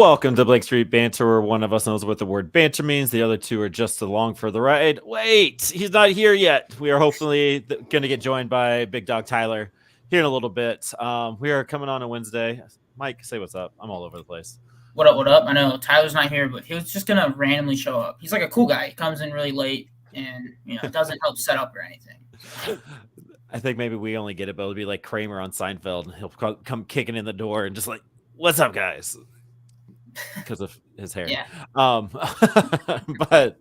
Welcome to Blake Street Banter, where one of us knows what the word banter means. The other two are just along for the ride. Wait, he's not here yet. We are hopefully going to get joined by Big Dog Tyler here in a little bit. We are coming on a Wednesday. Mike, say what's up. I'm all over the place. What up, what up? I know Tyler's not here, but he was just going to randomly show up. He's like a cool guy. He comes in really late and, doesn't help set up or anything. I think maybe we only get it, but it'll be like Kramer on Seinfeld. He'll come kicking in the door and just like, what's up, guys? Because of his hair. Yeah. But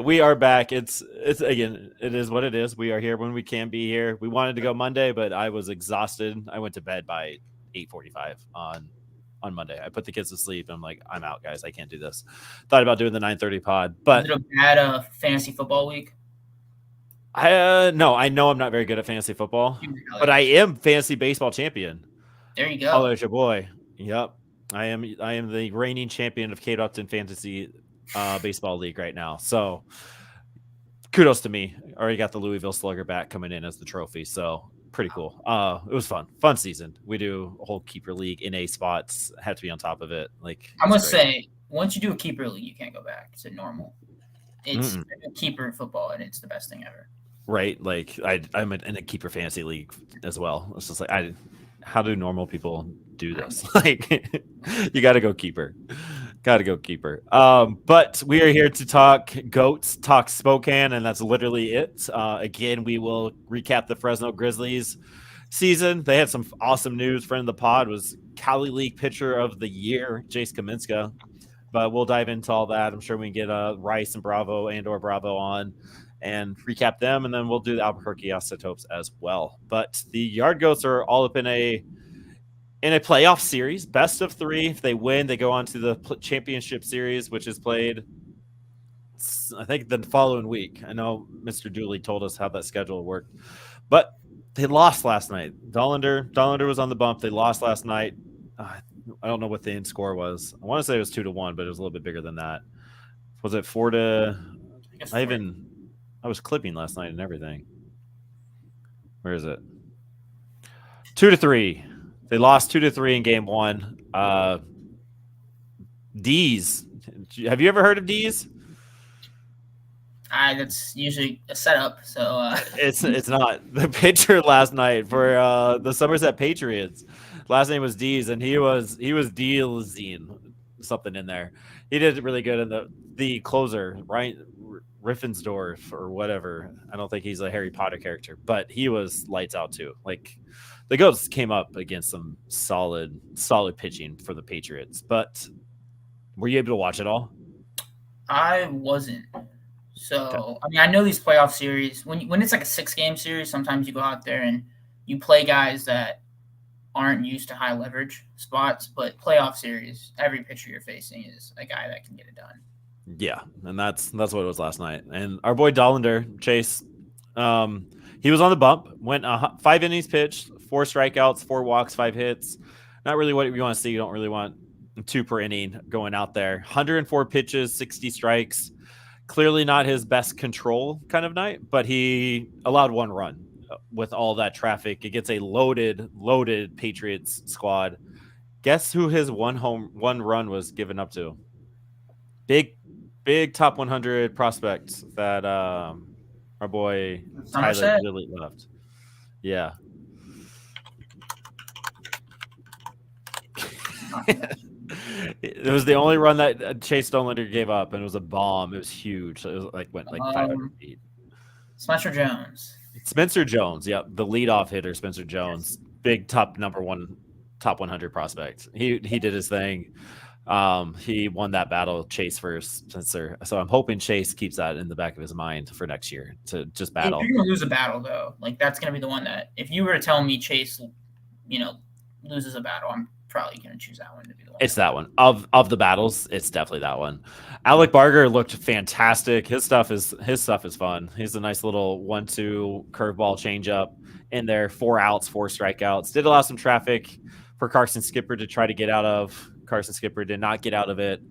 we are back. It's again, it is what it is. We are here when we can be here. We wanted to go Monday, but I was exhausted. I went to bed by 8:45 on Monday. I put the kids to sleep and I'm like, I'm out, guys. I can't do this. Thought about doing the 9:30 pod, but was it a bad fantasy football week? No, I know I'm not very good at fantasy football, but I am fantasy baseball champion. There you go. Oh, there's your boy. Yep. I am the reigning champion of Cape Upton Fantasy Baseball League right now. So kudos to me. Already got the Louisville Slugger back coming in as the trophy. So pretty cool. It was fun. Fun season. We do a whole keeper league in A spots. Have to be on top of it. Like I must say, once you do a keeper league, you can't go back to normal. It's a keeper in football, and it's the best thing ever. Right. Like I'm in a keeper fantasy league as well. It's just like how do normal people do this? Like you got to go keeper. But we are here to talk goats, talk Spokane, and that's literally it. Again, we will recap the Fresno Grizzlies season. They had some awesome news. Friend of the pod was Cali League Pitcher of the Year, Jace Kaminska. But we'll dive into all that. I'm sure we can get Rice and Bravo on and recap them, and then we'll do the Albuquerque Isotopes as well. But the Yard Goats are all up in a playoff series, best of 3. If they win, they go on to the championship series, which is played, I think, the following week. I know Mr. Dooley told us how that schedule worked, but they lost last night. Dollander was on the bump. They lost last night. I don't know what the end score was. I want to say it was 2-1, but it was a little bit bigger than that. Was it 4 I was clipping last night and everything. Where is it? 2-3. They lost 2-3 in game 1. D's. Have you ever heard of D's? That's usually a setup. So it's not. The pitcher last night for the Somerset Patriots. Last name was D's, and he was Dealzine, something in there. He did really good in the closer, right? Riffensdorf or whatever. I don't think he's a Harry Potter character, but he was lights out too. Like the Goats came up against some solid pitching for the Patriots. But were you able to watch it all? I wasn't. So okay. I mean, I know these playoff series when it's like a 6-game series, sometimes you go out there and you play guys that aren't used to high leverage spots, but playoff series, every pitcher you're facing is a guy that can get it done. Yeah, and that's what it was last night. And our boy Dollander, Chase, he was on the bump, went 5 innings pitched, 4 strikeouts, 4 walks, 5 hits. Not really what you want to see. You don't really want 2 per inning going out there. 104 pitches, 60 strikes. Clearly not his best control kind of night, but he allowed 1 run with all that traffic against a loaded Patriots squad. Guess who his one run was given up to? Big top 100 prospect that our boy Tyler really loved. Yeah. It was the only run that Chase Dollander gave up, and it was a bomb. It was huge. So it was went 500 feet. Spencer Jones. Yep, the leadoff hitter, Spencer Jones. Yes. Big top 100 prospect. He did his thing. He won that battle, Chase versus Spencer. So I'm hoping Chase keeps that in the back of his mind for next year to just battle. If you're gonna lose a battle, though, like that's gonna be the one that if you were to tell me Chase, loses a battle, I'm probably gonna choose that one to be the one. It's that one of the battles. It's definitely that one. Alec Barger looked fantastic. His stuff is fun. He's a nice little 1-2 curveball changeup in there. 4 outs, 4 strikeouts. Did allow some traffic for Carson Skipper to try to get out of. Carson Skipper did not get out of it.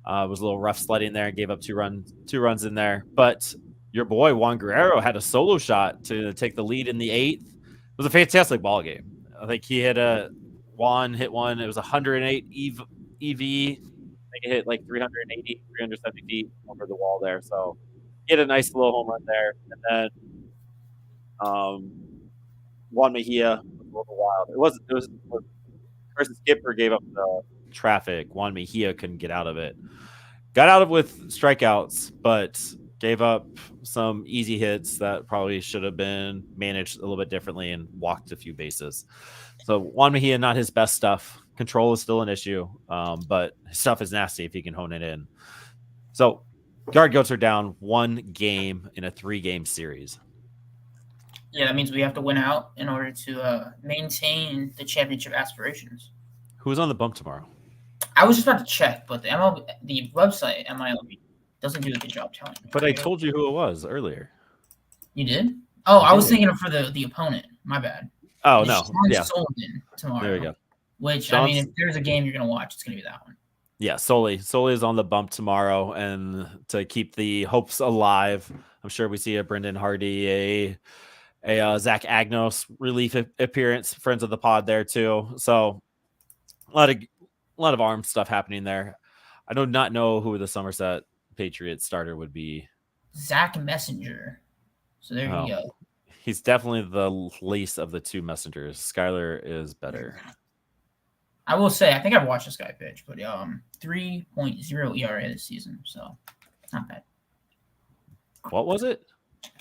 Was a little rough sledding there. Gave up 2 runs in there. But your boy Juan Guerrero had a solo shot to take the lead in the 8th. It was a fantastic ball game. I think he Juan hit one. It was 108 EV He hit like 380, 370 feet over the wall there. So he had a nice little home run there. And then Juan Mejia was a little wild. It was Carson Skipper gave up the traffic. Juan Mejia couldn't get out of it. Got out of it with strikeouts, but gave up some easy hits that probably should have been managed a little bit differently and walked a few bases. So Juan Mejia, not his best stuff. Control is still an issue, but his stuff is nasty if he can hone it in. So Guard Goats are down 1 game in a 3-game series. Yeah, that means we have to win out in order to maintain the championship aspirations. Who's on the bump tomorrow? I was just about to check, but the website MILB doesn't do a good job telling me. But I told you who it was earlier. You did? Oh, I was thinking for the opponent. My bad. Oh, no. Yeah. Sullivan tomorrow. There we go. Which, Sean's, I mean, if there's a game you're going to watch, it's going to be that one. Yeah, Sully. Sully is on the bump tomorrow, and to keep the hopes alive, I'm sure we see a Brendan Hardy, a Zach Agnos relief appearance, friends of the pod there too. So a lot of arm stuff happening there. I do not know who the Somerset Patriots starter would be. Zach Messenger. So there you go. He's definitely the least of the two messengers. Skyler is better. I will say, I think I've watched this guy pitch, but 3.0 ERA this season, so not bad. What was it?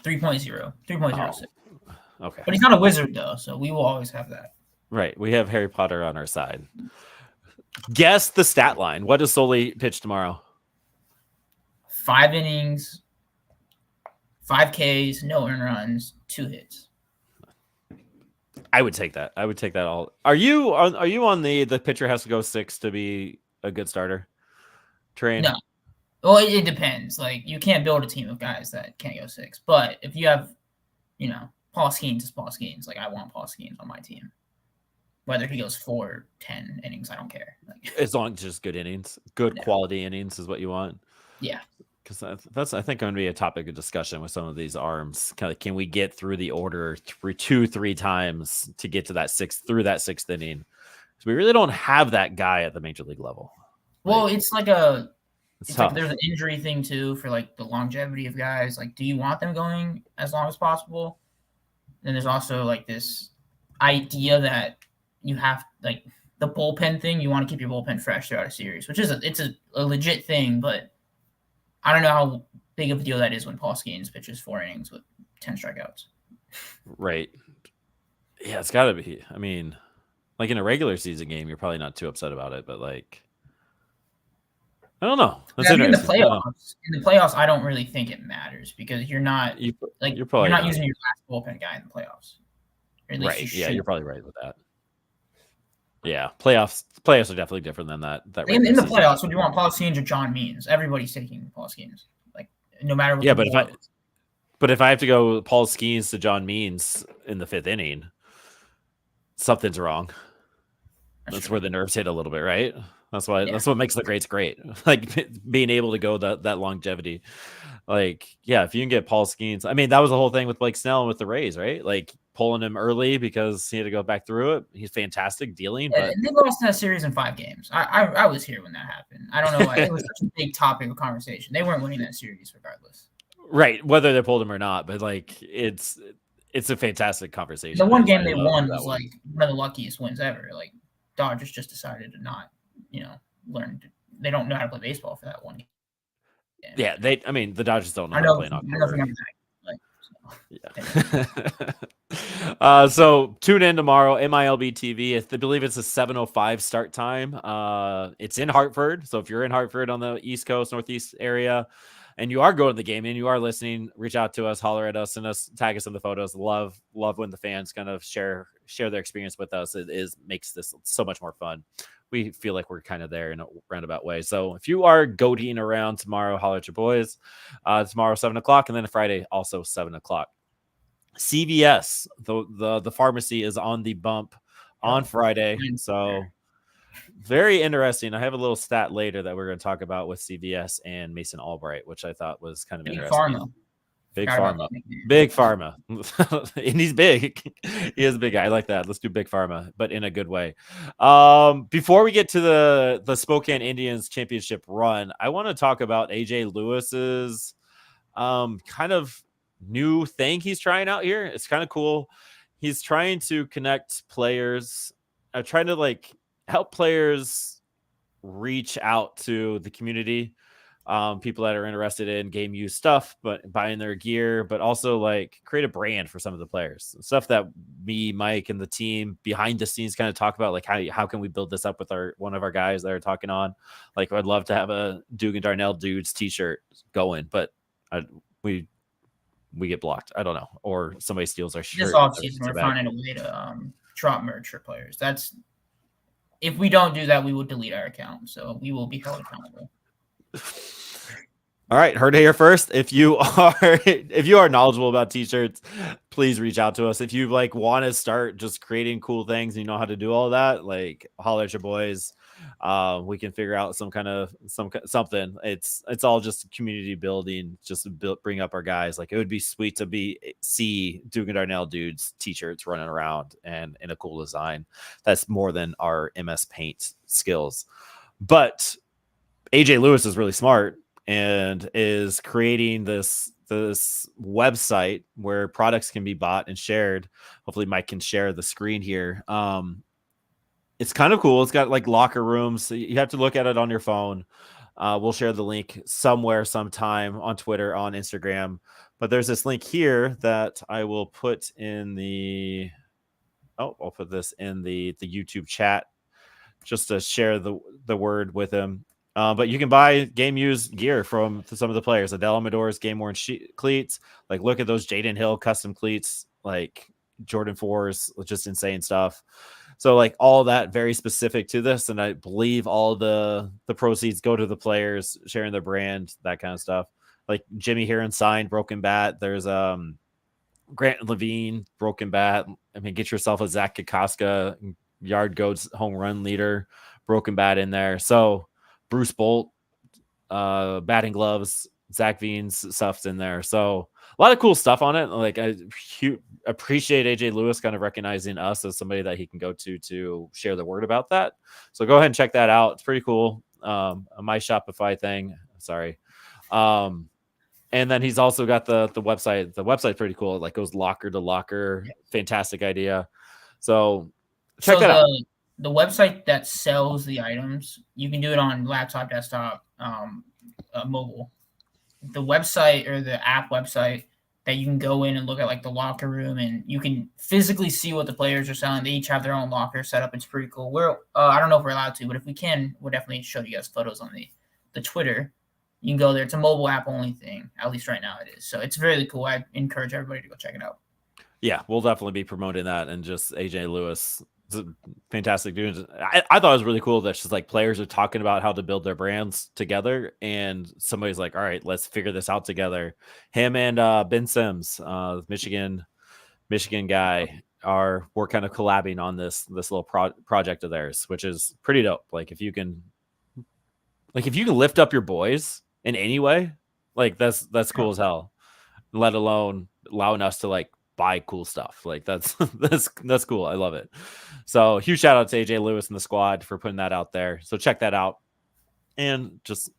3.0. 3.06. Oh, okay. But he's not a wizard, though, so we will always have that. Right. We have Harry Potter on our side. Guess the stat line. What does Sully pitch tomorrow? 5 innings, 5 Ks, no earned runs, 2 hits. I would take that. I would take that all. Are you on the pitcher has to go 6 to be a good starter train? No. Well, it depends. Like, you can't build a team of guys that can't go 6. But if you have, Paul Skeens is Paul Skeens. Like, I want Paul Skeens on my team. Whether he goes 4 or 10 innings, I don't care. Like, as long as just good innings, good quality innings is what you want. Yeah. Because that's I think going to be a topic of discussion with some of these arms. Kind of, can we get through the order 2-3 times to get to that 6th inning? So we really don't have that guy at the major league level. Well, it's like it's like there's an injury thing too for like the longevity of guys. Like, do you want them going as long as possible? Then there's also like this idea that you have like the bullpen thing. You want to keep your bullpen fresh throughout a series, which is it's a legit thing, but I don't know how big of a deal that is when Paul Skeens pitches 4 innings with 10 strikeouts. Right. Yeah, it's got to be. I mean, like in a regular season game, you're probably not too upset about it, but like, I don't know. That's in the playoffs, I don't really think it matters because you're not you're not using your last bullpen guy in the playoffs. Or at least you're probably right with that. Yeah, playoffs are definitely different than that. In the playoffs, would you want Paul Skeens or John Means? Everybody's taking Paul Skeens, like no matter what. Yeah, but if I have to go Paul Skeens to John Means in the 5th inning, something's wrong. That's where the nerves hit a little bit, right? That's what makes the greats great. Like being able to go that longevity. Like, yeah, if you can get Paul Skeens, I mean, that was the whole thing with Blake Snell and with the Rays, right? Like pulling him early because he had to go back through it. He's fantastic dealing. But they lost that series in 5 games. I was here when that happened. I don't know why. It was such a big topic of conversation. They weren't winning that series regardless. Right, whether they pulled him or not, but like it's a fantastic conversation. The one game they won was like one of the luckiest wins ever. Like Dodgers just decided to not, learn. They don't know how to play baseball for that one game. Yeah, the Dodgers don't know how to play in October. Yeah. So tune in tomorrow, MILB TV. I believe it's a 7:05 start time. It's in Hartford. So if you're in Hartford on the East Coast, Northeast area, and you are going to the game and you are listening, reach out to us, holler at us, tag us in the photos. Love when the fans kind of share their experience with us. It makes this so much more fun. We feel like we're kind of there in a roundabout way. So if you are goating around tomorrow, holler at your boys. Tomorrow, 7:00, and then Friday, also 7:00. CVS, the pharmacy is on the bump on Friday. So very interesting. I have a little stat later that we're going to talk about with CVS and Mason Albright, which I thought was kind of interesting. Big Pharma. Big Pharma. And he's big. He is a big guy. I like that. Let's do Big Pharma, but in a good way. Before we get to the Spokane Indians championship run, I want to talk about AJ Lewis's kind of new thing he's trying out here. It's kind of cool. He's trying to connect players, trying to like help players reach out to the community. People that are interested in game use stuff, but buying their gear, but also like create a brand for some of the players. Stuff that me, Mike, and the team behind the scenes kind of talk about, like how can we build this up with one of our guys that are talking on. Like I'd love to have a Duke and Darnell dudes t-shirt going, but we get blocked. I don't know, or somebody steals our shirt. This offseason, we're finding a way to drop merch for players. That's if we don't do that, we will delete our account. So we will be held accountable. All right, heard it here first. If you are knowledgeable about t-shirts, please reach out to us. If you like want to start just creating cool things and you know how to do all that, like holler at your boys. We can figure out something. It's all just community building, just to bring up our guys. Like it would be sweet to see Duke and Darnell dudes t-shirts running around and in a cool design. That's more than our MS Paint skills. But AJ Lewis is really smart and is creating this website where products can be bought and shared. Hopefully Mike can share the screen here. It's kind of cool. It's got like locker rooms. You have to look at it on your phone. We'll share the link somewhere, sometime on Twitter, on Instagram. But there's this link here that I will put in I'll put this in the YouTube chat just to share the word with him. But you can buy game used gear from some of the players. Adele Amador's game worn cleats. Like look at those Jaden Hill custom cleats, like Jordan 4s, just insane stuff. So like all that very specific to this, and I believe all the proceeds go to the players sharing their brand, that kind of stuff. Like Jimmy Heron signed Broken Bat. There's Grant Levine Broken Bat. I mean, get yourself a Zach Kokoska yard goats home run leader Broken Bat in there. So Bruce Bolt batting gloves, Zach Veen's stuff's in there. So a lot of cool stuff on it. Like I appreciate AJ Lewis kind of recognizing us as somebody that he can go to share the word about that. So go ahead and check that out. It's pretty cool. My Shopify thing. Sorry. And then he's also got the website. The website's pretty cool. It like goes locker to locker. Yeah. Fantastic idea. So check that out. The website that sells the items, you can do it on laptop, desktop, mobile. The website or the app website that you can go in and look at like the locker room and you can physically see what the players are selling. They each have their own locker set up. It's pretty cool. I don't know if we're allowed to, but if we can, we'll definitely show you guys photos on the Twitter. You can go there. It's a mobile app only thing. At least right now it is. So it's really cool. I encourage everybody to go check it out. Yeah, we'll definitely be promoting that. And just AJ Lewis, it's a fantastic dude. I thought it was really cool that just like players are talking about how to build their brands together, and somebody's like, all right, let's figure this out together. Him and Ben Sims, Michigan guy, we're kind of collabing on this little project of theirs, which is pretty dope. Like if you can lift up your boys in any way, like that's cool as hell, let alone allowing us to like buy cool stuff. Like that's cool. I love it. So huge shout out to AJ Lewis and the squad for putting that out there. So check that out and just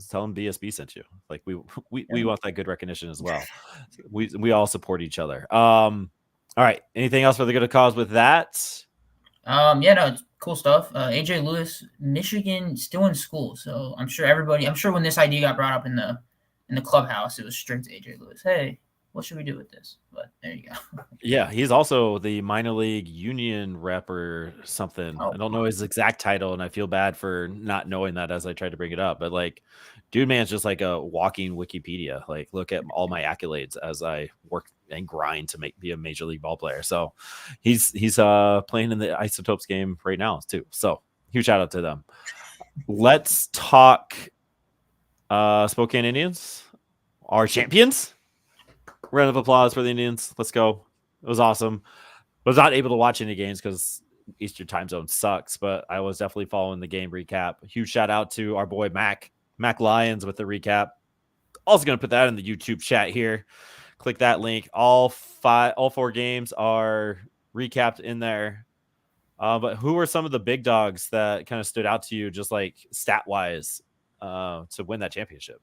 tell them BSB sent you. Like we want that good recognition as well. We all support each other. All right. Anything else for the good of cause with that? No, it's cool stuff. AJ Lewis, Michigan, still in school. So I'm sure when this idea got brought up in the clubhouse, it was straight to AJ Lewis. Hey, what should we do with this? But there you go. Yeah, he's also the minor league union rep or something. I don't know his exact title, and I feel bad for not knowing that as I tried to bring it up. But like, dude, man's just like a walking Wikipedia. Like, look at all my accolades as I work and grind to be a major league ball player. So he's playing in the Isotopes game right now too. So huge shout out to them. Let's talk Spokane Indians, our champions. Round of applause for the Indians. Let's go. It was awesome. Was not able to watch any games because Eastern time zone sucks, but I was definitely following the game recap. Huge shout out to our boy Mac Lyons with the recap. Also going to put that in the YouTube chat here. Click that link. All 4 games are recapped in there. But who are some of the big dogs that kind of stood out to you, just like stat wise, to win that championship?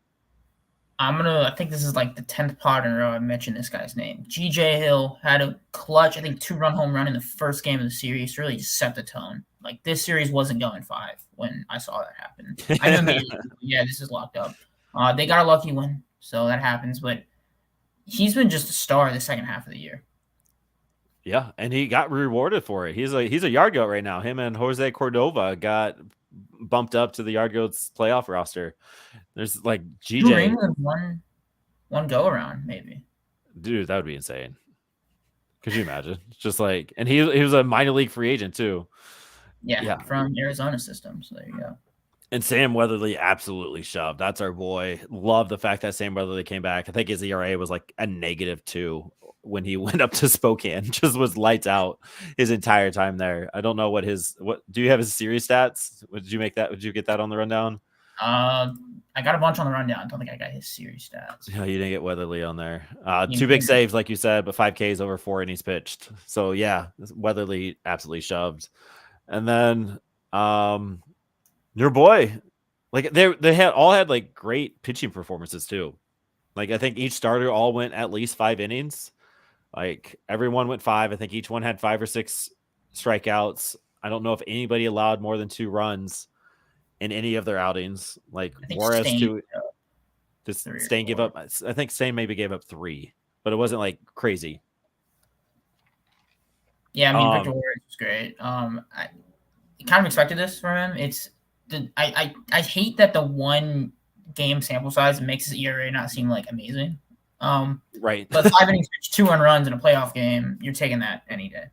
I think this is like the 10th pod in a row I mentioned this guy's name. G.J. Hill had a clutch, I think 2-run home run in the first game of the series to really set the tone. Like, this series wasn't going 5 when I saw that happen. I knew immediately, yeah, this is locked up. They got a lucky win, so that happens. But he's been just a star the second half of the year. Yeah, and he got rewarded for it. He's a yard goat right now. Him and Jose Cordova got bumped up to the yard goats playoff roster. There's like GJ one go around, maybe. Dude, that would be insane. Could you imagine? Just like, and he was a minor league free agent too. Yeah, from Arizona system. So there you go. And Sam Weatherly absolutely shoved. That's our boy. Love the fact that Sam Weatherly came back. I think his ERA was like a -2 when he went up to Spokane. Just was lights out his entire time there. I don't know what do you have his series stats? Did you get that on the rundown? I got a bunch on the rundown. I don't think I got his series stats. Yeah, you didn't get Weatherly on there. 2 big saves, like you said, but 5 Ks over 4 innings pitched. So yeah, Weatherly absolutely shoved. And then your boy, like they had like great pitching performances too. Like I think each starter all went at least 5 innings. Like everyone went 5. I think each one had 5 or 6 strikeouts. I don't know if anybody allowed more than 2 runs in any of their outings. Like Juarez Stain gave up. I think Stain maybe gave up 3, but it wasn't like crazy. Yeah, I mean Victor Juarez was great. I kind of expected this from him. I hate that the 1 game sample size makes his ERA not seem like amazing. Right. But 5 innings, 2 runs in a playoff game, you're taking that any day.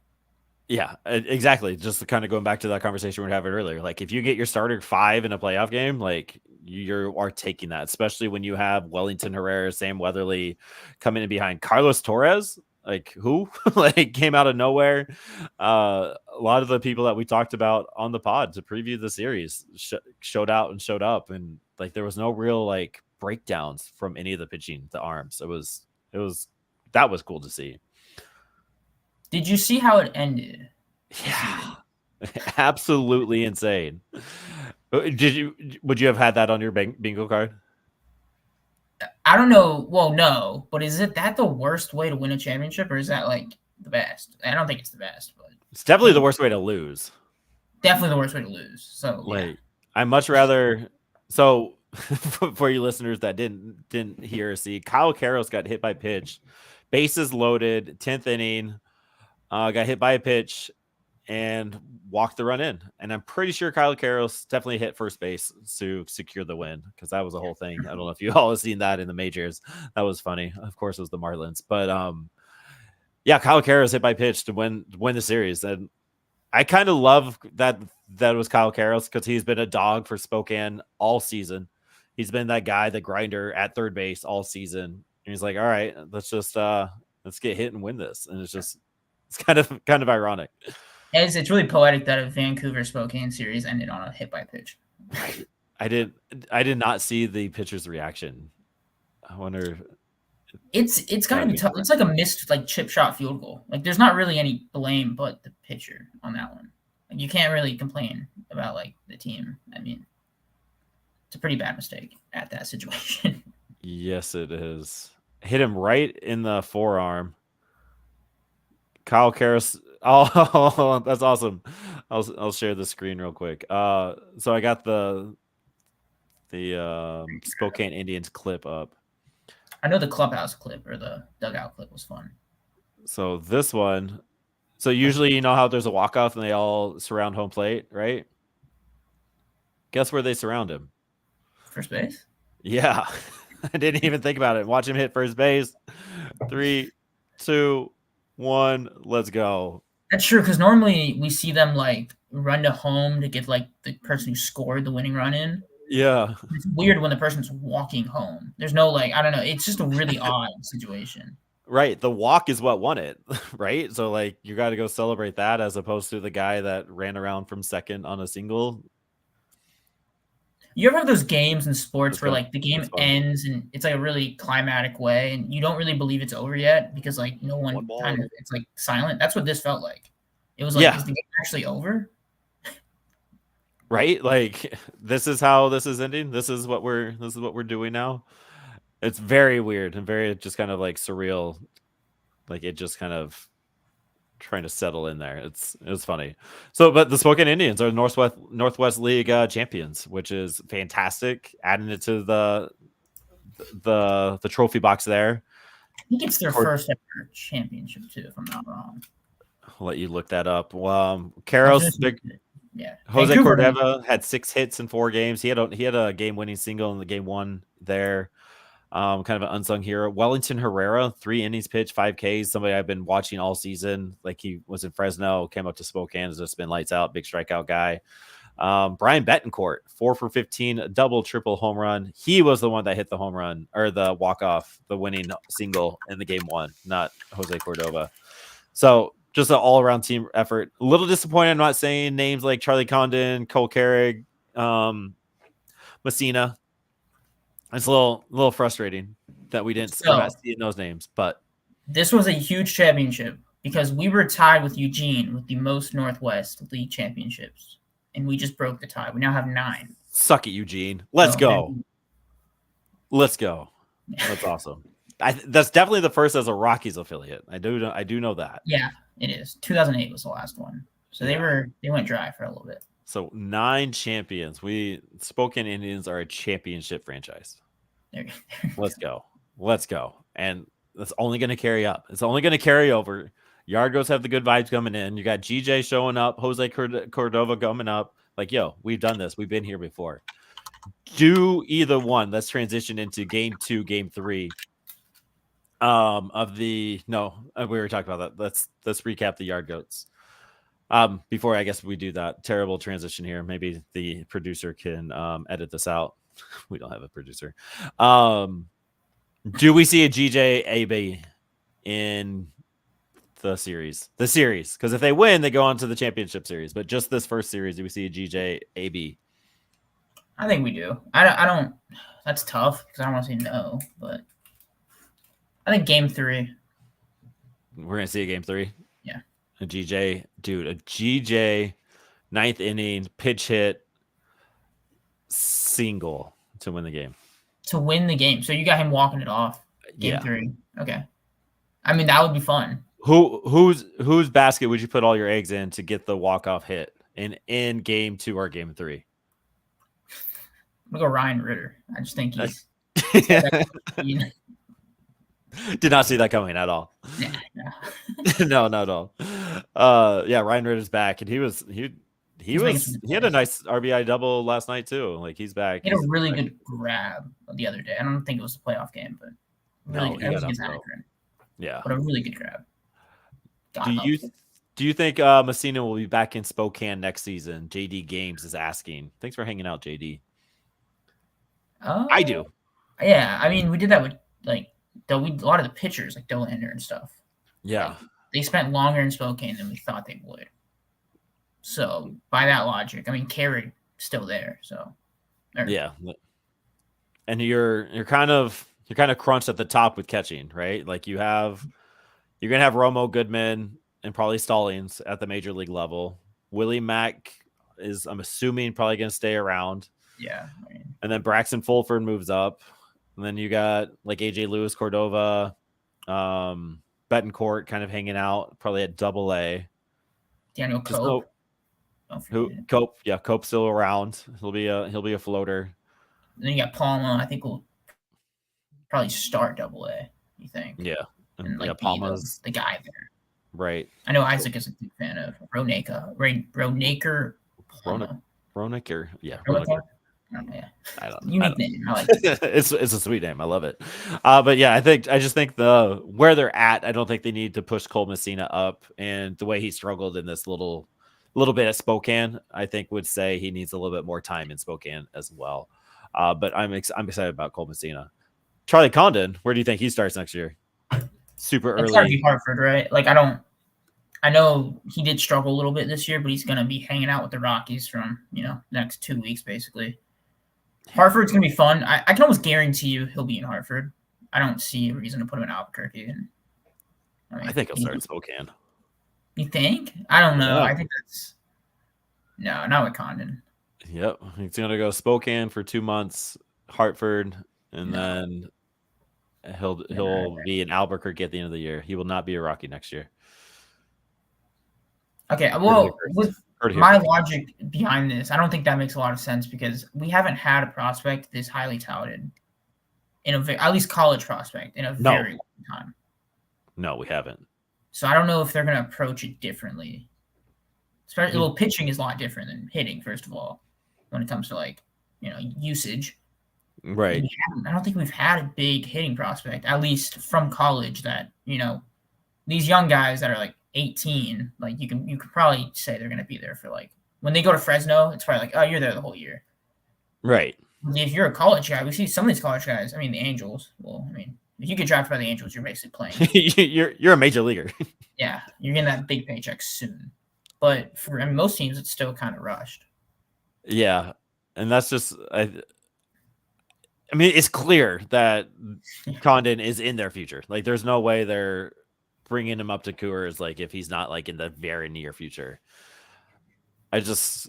Yeah, exactly. Just kind of going back to that conversation we were having earlier. Like if you get your starter 5 in a playoff game, like you are taking that, especially when you have Wellington Herrera, Sam Weatherly coming in behind Carlos Torres. Like who like came out of nowhere. A lot of the people that we talked about on the pod to preview the series showed out and showed up, and like there was no real like breakdowns from any of the pitching to arms. That was cool to see. Did you see how it ended? Yeah, absolutely insane. Would you have had that on your bingo card? I don't know. Well, no, but is that the worst way to win a championship, or is that like the best? I don't think it's the best, but it's definitely the worst way to lose. Definitely the worst way to lose. So like, I much rather. So for you listeners that didn't hear or see, Kyle Karros got hit by pitch, bases loaded, 10th inning, got hit by a pitch and walked the run in. And I'm pretty sure Kyle Karros definitely hit first base to secure the win, because that was a whole thing. I don't know if you all have seen that in the majors. That was funny. Of course, it was the Marlins. But yeah, Kyle Karros hit by pitch to win the series. And I kind of love that was Kyle Karros, because he's been a dog for Spokane all season. He's been that guy, the grinder at third base all season. And he's like, all right, let's get hit and win this. And it's kind of ironic. It's really poetic that a Vancouver Spokane series ended on a hit by pitch. I did not see the pitcher's reaction. I wonder. It's gotta be tough. It's like a missed like chip shot field goal. Like there's not really any blame but the pitcher on that one. Like, you can't really complain about like the team. I mean, it's a pretty bad mistake at that situation. Yes, it is. Hit him right in the forearm. Kyle Karros. Oh, that's awesome. I'll share the screen real quick. So I got the Spokane Indians clip up. I know the clubhouse clip or the dugout clip was fun. So this one, usually you know how there's a walk-off and they all surround home plate, right? Guess where they surround him? First base? Yeah. I didn't even think about it. Watch him hit first base. 3, 2, 1, let's go. That's true, because normally we see them like run to home to get like the person who scored the winning run in. Yeah. It's weird when the person's walking home. There's no like, I don't know. It's just a really odd situation. Right. The walk is what won it, right? So like you got to go celebrate that as opposed to the guy that ran around from second on a single. You ever have those games in sports where like the game ends and it's like a really climatic way, and you don't really believe it's over yet because like no one kind of it's like silent. That's what this felt like. It was like, is the game actually over? Right? Like this is how this is ending. This is what we're doing now. It's very weird and very just kind of like surreal. Like it just kind of trying to settle in there. It was funny. So, but the Spokane Indians are Northwest League champions, which is fantastic. Adding it to the trophy box there. I think it's their first ever championship too, if I'm not wrong. I'll let you look that up. Caros, Jose Vancouver Cordova had 6 hits in 4 games. He had a game-winning single in the game 1 there. Kind of an unsung hero. Wellington Herrera, 3 innings pitched, 5 Ks. Somebody I've been watching all season. Like he was in Fresno, came up to Spokane, has just been lights out, big strikeout guy. Brian Betancourt, 4 for 15, a double, triple home run. He was the one that hit the home run or the walk-off, the winning single in the game 1, not Jose Cordova. So just an all-around team effort. A little disappointed I'm not saying names like Charlie Condon, Cole Carrig, Messina. It's a little frustrating that we're not seeing those names, but this was a huge championship because we were tied with Eugene with the most Northwest League championships, and we just broke the tie. We now have 9. Suck it, Eugene. Let's go. Let's go. That's awesome. That's definitely the first as a Rockies affiliate. I do know that. Yeah, it is. 2008 was the last one, so they went dry for a little bit. So 9 champions. Spokane Indians are a championship franchise. Let's go. And that's only going to carry up. It's only going to carry over. Yard Goats have the good vibes coming in. You got GJ showing up, Jose Cordova coming up. Like, yo, we've done this. We've been here before. Do either one. Let's transition into game 2, game 3. We were talking about that. Let's recap the Yard Goats. Before I guess we do that, terrible transition here. Maybe the producer can edit this out. We don't have a producer. Do we see a GJ AB in the series? The series, because if they win, they go on to the championship series. But just this first series, do we see a GJ AB? I think we do. I don't. That's tough because I don't want to say no, but I think game 3. We're gonna see a game 3. Yeah. A GJ 9th inning pitch hit single to win the game. So you got him walking it off game 3. Okay. I mean, that would be fun. Whose basket would you put all your eggs in to get the walk-off hit in game 2 or game 3? I'm gonna go Ryan Ritter. I just think he's Did not see that coming at all. No, not at all. Ryan Ritter's back, and he had a nice RBI double last night too. Like he's back. He had a really good grab the other day. I don't think it was a playoff game, but really good. It was against Akron. Yeah, but a really good grab. Do you think Messina will be back in Spokane next season? JD Games is asking. Thanks for hanging out, JD. I do. Yeah, I mean, we did that with a lot of the pitchers, like Dollander and stuff. Yeah. They spent longer in Spokane than we thought they would. So by that logic, I mean, Carey still there. So yeah, and you're kind of crunched at the top with catching, right? Like you're gonna have Romo, Goodman, and probably Stallings at the major league level. Willie Mack is, I'm assuming, probably gonna stay around. Yeah, and then Braxton Fulford moves up. And then you got like AJ Lewis, Cordova, Betancourt kind of hanging out, probably at AA. Daniel Cope. Cope? Yeah, Cope's still around. He'll be a floater. Then you got Palma. I think we'll probably start AA. You think? Yeah, and Palma's the guy there. Right. I know Isaac is a big fan of Ronaker. Ronaker. Yeah. Ronaker. Yeah. I don't know. Unique name. I like it. It's a sweet name. I love it. But yeah, I just think where they're at, I don't think they need to push Cole Messina up, and the way he struggled in this little bit at Spokane, I think would say he needs a little bit more time in Spokane as well. But I'm excited about Cole Messina. Charlie Condon, where do you think he starts next year? Super early. It's gotta be Hartford, right? Like I know he did struggle a little bit this year, but he's gonna be hanging out with the Rockies from next 2 weeks basically. Hartford's gonna be fun. I can almost guarantee you he'll be in Hartford. I don't see a reason to put him in Albuquerque. And, I think he'll start in Spokane. You think? I don't know. Yeah. I think that's not with Condon. Yep, he's gonna go Spokane for 2 months, Hartford, and then he'll be in Albuquerque at the end of the year. He will not be a Rocky next year. Okay, well, with my logic behind this, I don't think that makes a lot of sense because we haven't had a prospect this highly touted in at least college prospect in a very long time. No, we haven't. So I don't know if they're going to approach it differently. Especially, well, pitching is a lot different than hitting, first of all, when it comes to like, usage. Right. I don't think we've had a big hitting prospect, at least from college, that, these young guys that are like 18, like you could probably say they're going to be there for like, when they go to Fresno, it's probably like, oh, you're there the whole year. Right. If you're a college guy, we see some of these college guys, I mean, the Angels, if you get drafted by the Angels, you're basically playing. you're a major leaguer. Yeah, you're getting that big paycheck soon. But for most teams, it's still kind of rushed. Yeah, and that's just I mean, it's clear that Condon is in their future. Like, there's no way they're bringing him up to Coors like if he's not like in the very near future. I don't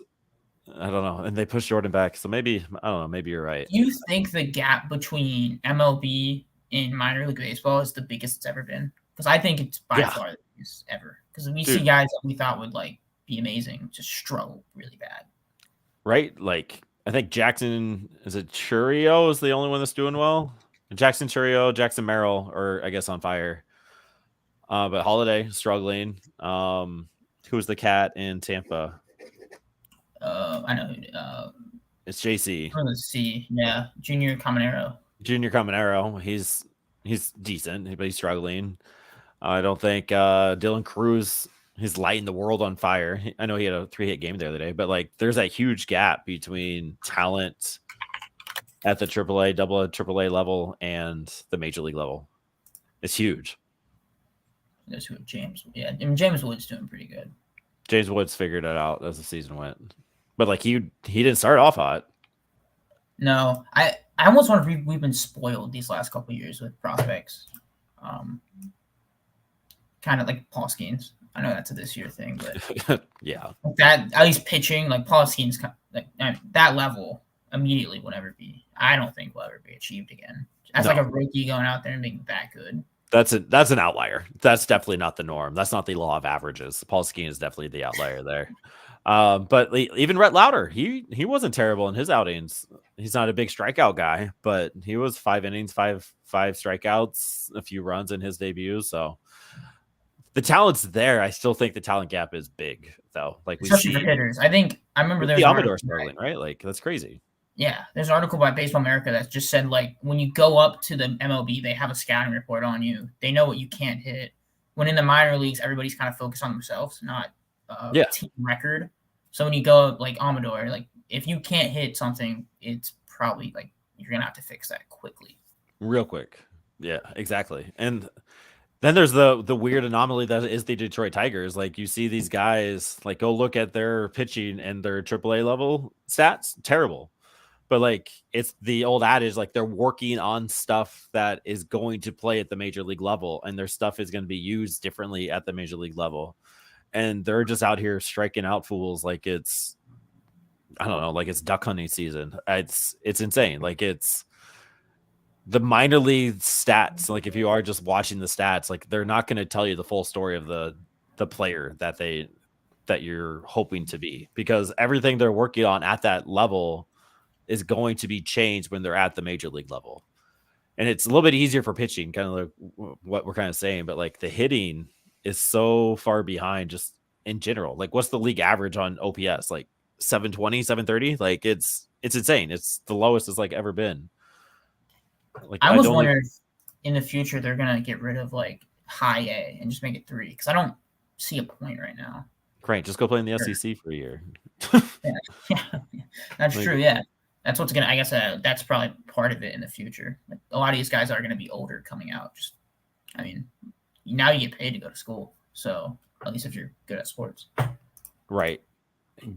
know. And they pushed Jordan back, so maybe I don't know. Maybe you're right. Do you think the gap between MLB and minor league baseball is the biggest it's ever been? Because I think it's by far the biggest ever. Because we see guys that we thought would like be amazing just struggle really bad. Right? Like, I think Jackson Churio is the only one that's doing well. Jackson Churio, Jackson Merrill, or I guess on fire. But Holiday struggling. Who's the cat in Tampa? I know. It's JC. Let's see. Yeah, Junior Caminero. He's decent, but he's struggling. I don't think Dylan Cruz is lighting the world on fire. I know he had a 3-hit game the other day, but like there's a huge gap between talent at the AAA level and the major league level. It's huge. That's who James. Yeah, and James Wood's doing pretty good. James Woods figured it out as the season went, but like he didn't start off hot. No, I almost wonder if we've been spoiled these last couple of years with prospects. Kind of like Paul Skeens. I know that's a this year thing, but yeah, that at least pitching like Paul Skeens, like that level immediately will never be. I don't think will ever be achieved again. As like a rookie going out there and being that good. That's an outlier. That's definitely not the norm. That's not the law of averages. Paul Skeens is definitely the outlier there. But even Rhett Lauder, he wasn't terrible in his outings. He's not a big strikeout guy, but he was 5 innings, five strikeouts, a few runs in his debut. So the talent's there. I still think the talent gap is big, though. Like especially for hitters. I remember there's the Amador struggling, right? Like that's crazy. Yeah, there's an article by Baseball America that just said like when you go up to the MLB, they have a scouting report on you. They know what you can't hit. When in the minor leagues, everybody's kind of focused on themselves, not team record. So when you go up like Amador, like if you can't hit something, it's probably like you're gonna have to fix that quickly, real quick. Yeah, exactly. And then there's the weird anomaly that is the Detroit Tigers. Like you see these guys, like go look at their pitching and their AAA level stats, terrible. But like it's the old adage, like they're working on stuff that is going to play at the major league level, and their stuff is going to be used differently at the major league level. And they're just out here striking out fools like it's, I don't know, like it's duck hunting season. It's insane. Like it's the minor league stats. Like if you are just watching the stats, like they're not going to tell you the full story of the player that you're hoping to be, because everything they're working on at that level is going to be changed when they're at the major league level. And it's a little bit easier for pitching, kind of like what we're kind of saying, but like the hitting is so far behind just in general. Like what's the league average on OPS? Like 720, 730? Like it's insane. It's the lowest it's like ever been. Like I was wondering if in the future they're going to get rid of like high A and just make it 3, because I don't see a point right now. Great. Just go play in the SEC for a year. yeah, that's true. Yeah. That's what's going to, I guess that's probably part of it in the future. Like, a lot of these guys are going to be older coming out. Just, I mean, now you get paid to go to school. So at least if you're good at sports. Right.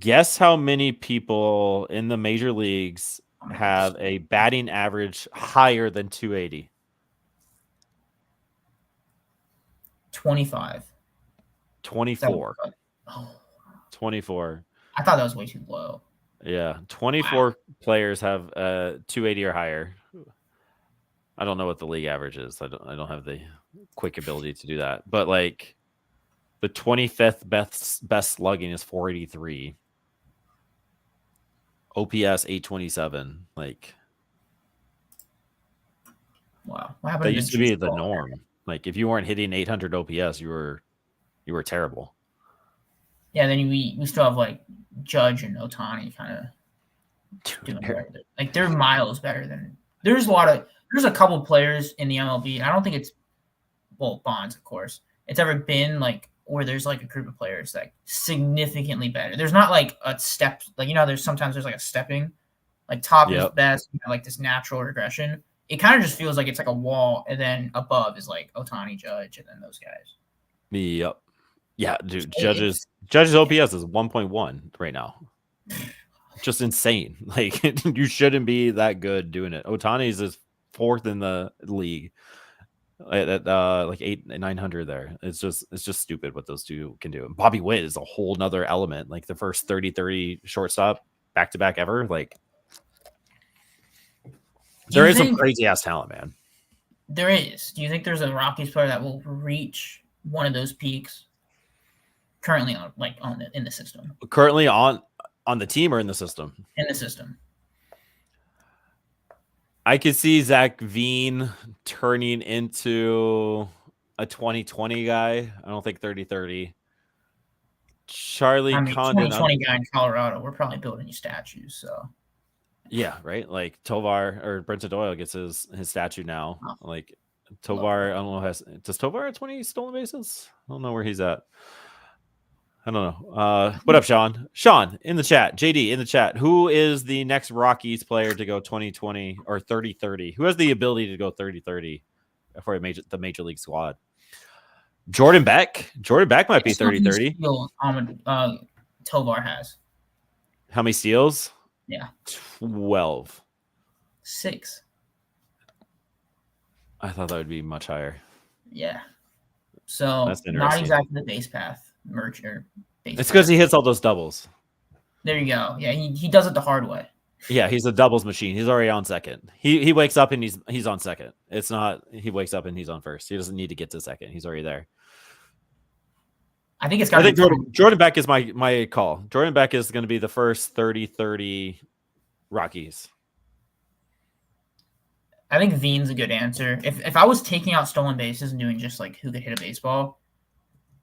Guess how many people in the major leagues have a batting average higher than 280? 25. 24. Oh. 24. I thought that was way too low. Yeah, 24 players have 280 or higher. I don't know what the league average is. I don't have the quick ability to do that. But like the 25th best slugging is 483. OPS 827. Like, wow, what happened? That used to be the norm. Like if you weren't hitting 800 OPS, you were terrible. Yeah, then we still have like Judge and Ohtani kind of doing better. Like they're miles better than. There's a couple players in the MLB. I don't think it's Bonds, of course. It's ever been like where there's like a group of players like significantly better. There's not like a step, like there's sometimes like a stepping, like top is best, like this natural regression. It kind of just feels like it's like a wall, and then above is like Ohtani, Judge, and then those guys. Yep. Yeah, dude. Judge's OPS is 1.1 right now. Just insane. Like you shouldn't be that good doing it. Ohtani's is 4th in the league at like 900 there. It's just stupid what those two can do. And Bobby Witt is a whole nother element. Like the first 30-30 shortstop back-to-back ever. Like there is some crazy ass talent, man. There is. Do you think there's a Rockies player that will reach one of those peaks currently in the system? Currently on the team or in the system? In the system. I could see Zach Veen turning into a 2020 guy. I don't think 30-30. Charlie Condon. 2020 guy in Colorado. We're probably building you statues, so. Yeah, right. Like Tovar or Brenton Doyle gets his statue now. Like Tovar, I don't know. Does Tovar have 20 stolen bases? I don't know where he's at. I don't know. What up, Sean? Sean in the chat. JD in the chat. Who is the next Rockies player to go 2020 or 30-30? Who has the ability to go 30-30 for the major league squad? Jordan Beck. Jordan Beck might be 30-30. Tovar has. How many steals? Yeah. 12. 6. I thought that would be much higher. Yeah. So not exactly the base path. It's because he hits all those doubles. There you go. Yeah, he does it the hard way. Yeah, he's a doubles machine. He's already on second. He wakes up and he's on second. It's not he wakes up and he's on first. He doesn't need to get to second. He's already there. I think Jordan Beck is my call. Jordan Beck is going to be the first 30-30 Rockies. I think Veen's a good answer. If I was taking out stolen bases and doing just like who could hit a baseball,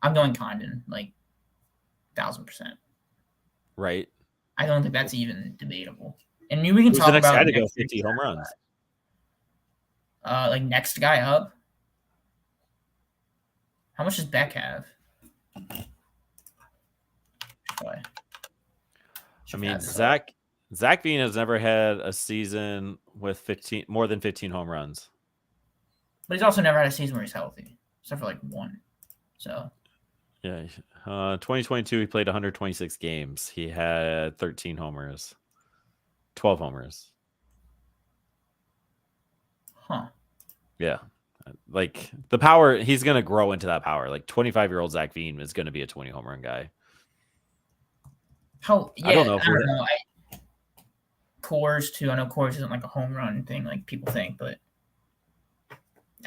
I'm going Condon, like 1,000%. Right. I don't think that's even debatable. And we can talk about the next guy to go 50 home runs. Like next guy up. How much does Beck have? Boy. I mean, Zach Veen has never had a season with more than 15 home runs. But he's also never had a season where he's healthy, except for like one. So. Yeah, 2022 he played 126 games. He had 13 homers, 12 homers. Huh. Yeah, like the power. He's gonna grow into that power. Like 25-year-old Zach Veen is gonna be a 20 home run guy. I don't know. Coors too. I know Coors isn't like a home run thing like people think, but.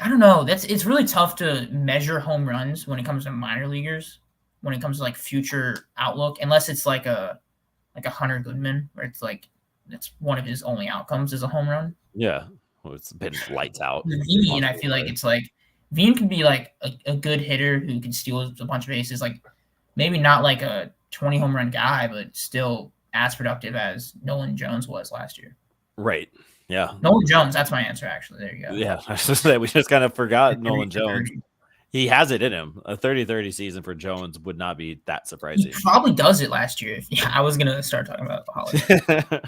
I don't know. It's really tough to measure home runs when it comes to minor leaguers, when it comes to like future outlook, unless it's like a Hunter Goodman, where it's like that's one of his only outcomes is a home run. Yeah, well, it's been lights out. Veen, I feel like it's like Veen can be like a good hitter who can steal a bunch of bases, like maybe not like a 20 home run guy, but still as productive as Nolan Jones was last year. Right. Yeah. Nolan Jones, that's my answer, actually. There you go. Yeah, I was just saying, we just kind of forgot Nolan Jones. He has it in him. A 30-30 season for Jones would not be that surprising. He probably does it last year. Yeah, I was going to start talking about the holiday.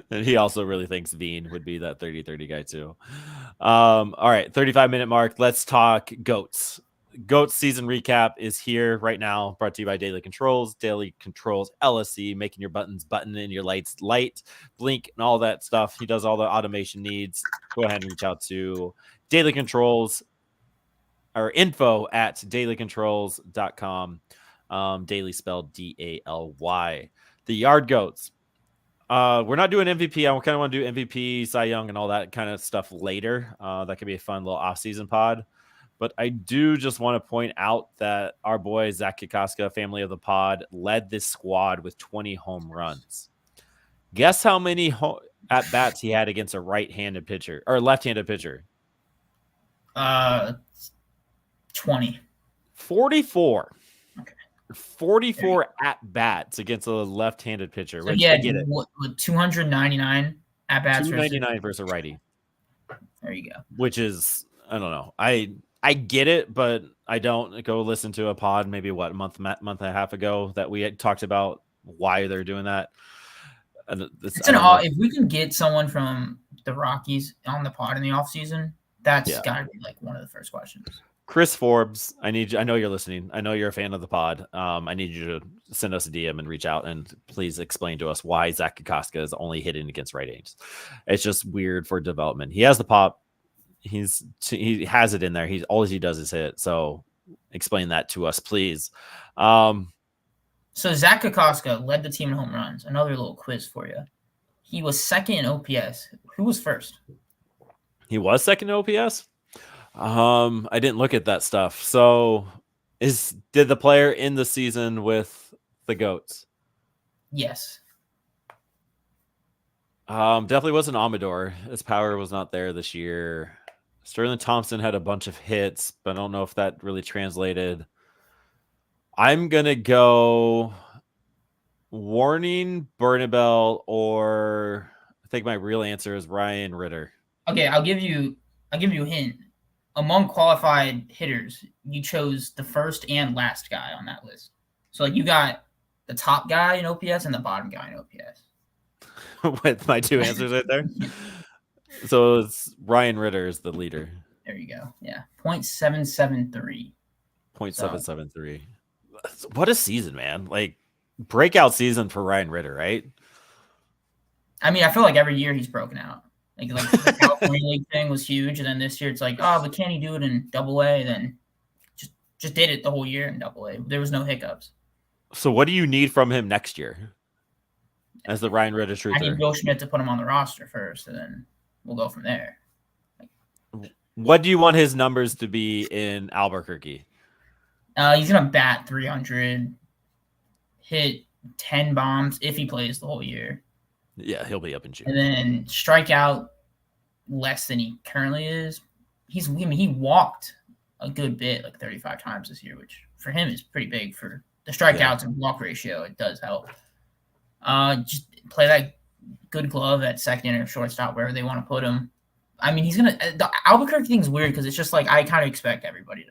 And he also really thinks Veen would be that 30-30 guy too. All right, 35-minute mark. Let's talk GOATs. GOAT season recap is here right now, brought to you by Daily Controls. Daily Controls LSC, making your buttons button and your lights light, blink, and all that stuff. He does all the automation needs. Go ahead and reach out to Daily Controls or info at dailycontrols.com. Daily spelled DALY. The Yard Goats. We're not doing MVP. I kind of want to do MVP, Cy Young, and all that kind of stuff later. That could be a fun little off-season pod. But I do just want to point out that our boy Zach Kokoska, family of the pod, led this squad with 20 home runs. Guess how many at bats he had against a right-handed pitcher or left-handed pitcher? 20. 44. Okay. 44 at bats against a left-handed pitcher. So yeah, 299 at bats. 299 versus a righty. There you go. Which is, I don't know. I get it, but I don't. Go listen to a pod maybe a month and a half ago that we had talked about why they're doing that. And if we can get someone from the Rockies on the pod in the offseason, that's got to be like one of the first questions. Chris Forbes, I know you're listening. I know you're a fan of the pod. I need you to send us a DM and reach out and please explain to us why Zach Kokoska is only hitting against right-handers. It's just weird for development. He has the pop. He has it in there. All he does is hit. So explain that to us, please. So Zach Kokoska led the team in home runs. Another little quiz for you. He was second in OPS. Who was first? He was second in OPS? I didn't look at that stuff. So did the player end the season with the Goats? Yes. Definitely wasn't Amador. His power was not there this year. Sterling Thompson had a bunch of hits, but I don't know if that really translated. I'm going to go Warning, Bernabel, or I think my real answer is Ryan Ritter. Okay, I'll give you a hint. Among qualified hitters, you chose the first and last guy on that list. So like you got the top guy in OPS and the bottom guy in OPS. With my two answers right there. So it's Ryan Ritter is the leader. There you go. Yeah. 0.773. 0.773. What a season, man. Like breakout season for Ryan Ritter, right? I mean, I feel like every year he's broken out. Like the California League thing was huge, and then this year it's like, oh, but can he do it in Double-A? Then just did it the whole year in Double-A. There was no hiccups. So what do you need from him next year as the Ryan Ritter truther? I need Bill Schmidt to put him on the roster first, and then we'll go from there. What do you want his numbers to be in Albuquerque? He's going to bat 300, hit 10 bombs if he plays the whole year. Yeah, he'll be up in June. And then strike out less than he currently is. He walked a good bit, like 35 times this year, which for him is pretty big. For the strikeouts and walk ratio, it does help. Just play that good glove at second or shortstop, wherever they want to put him. I mean, the Albuquerque thing's weird because it's just like I kind of expect everybody to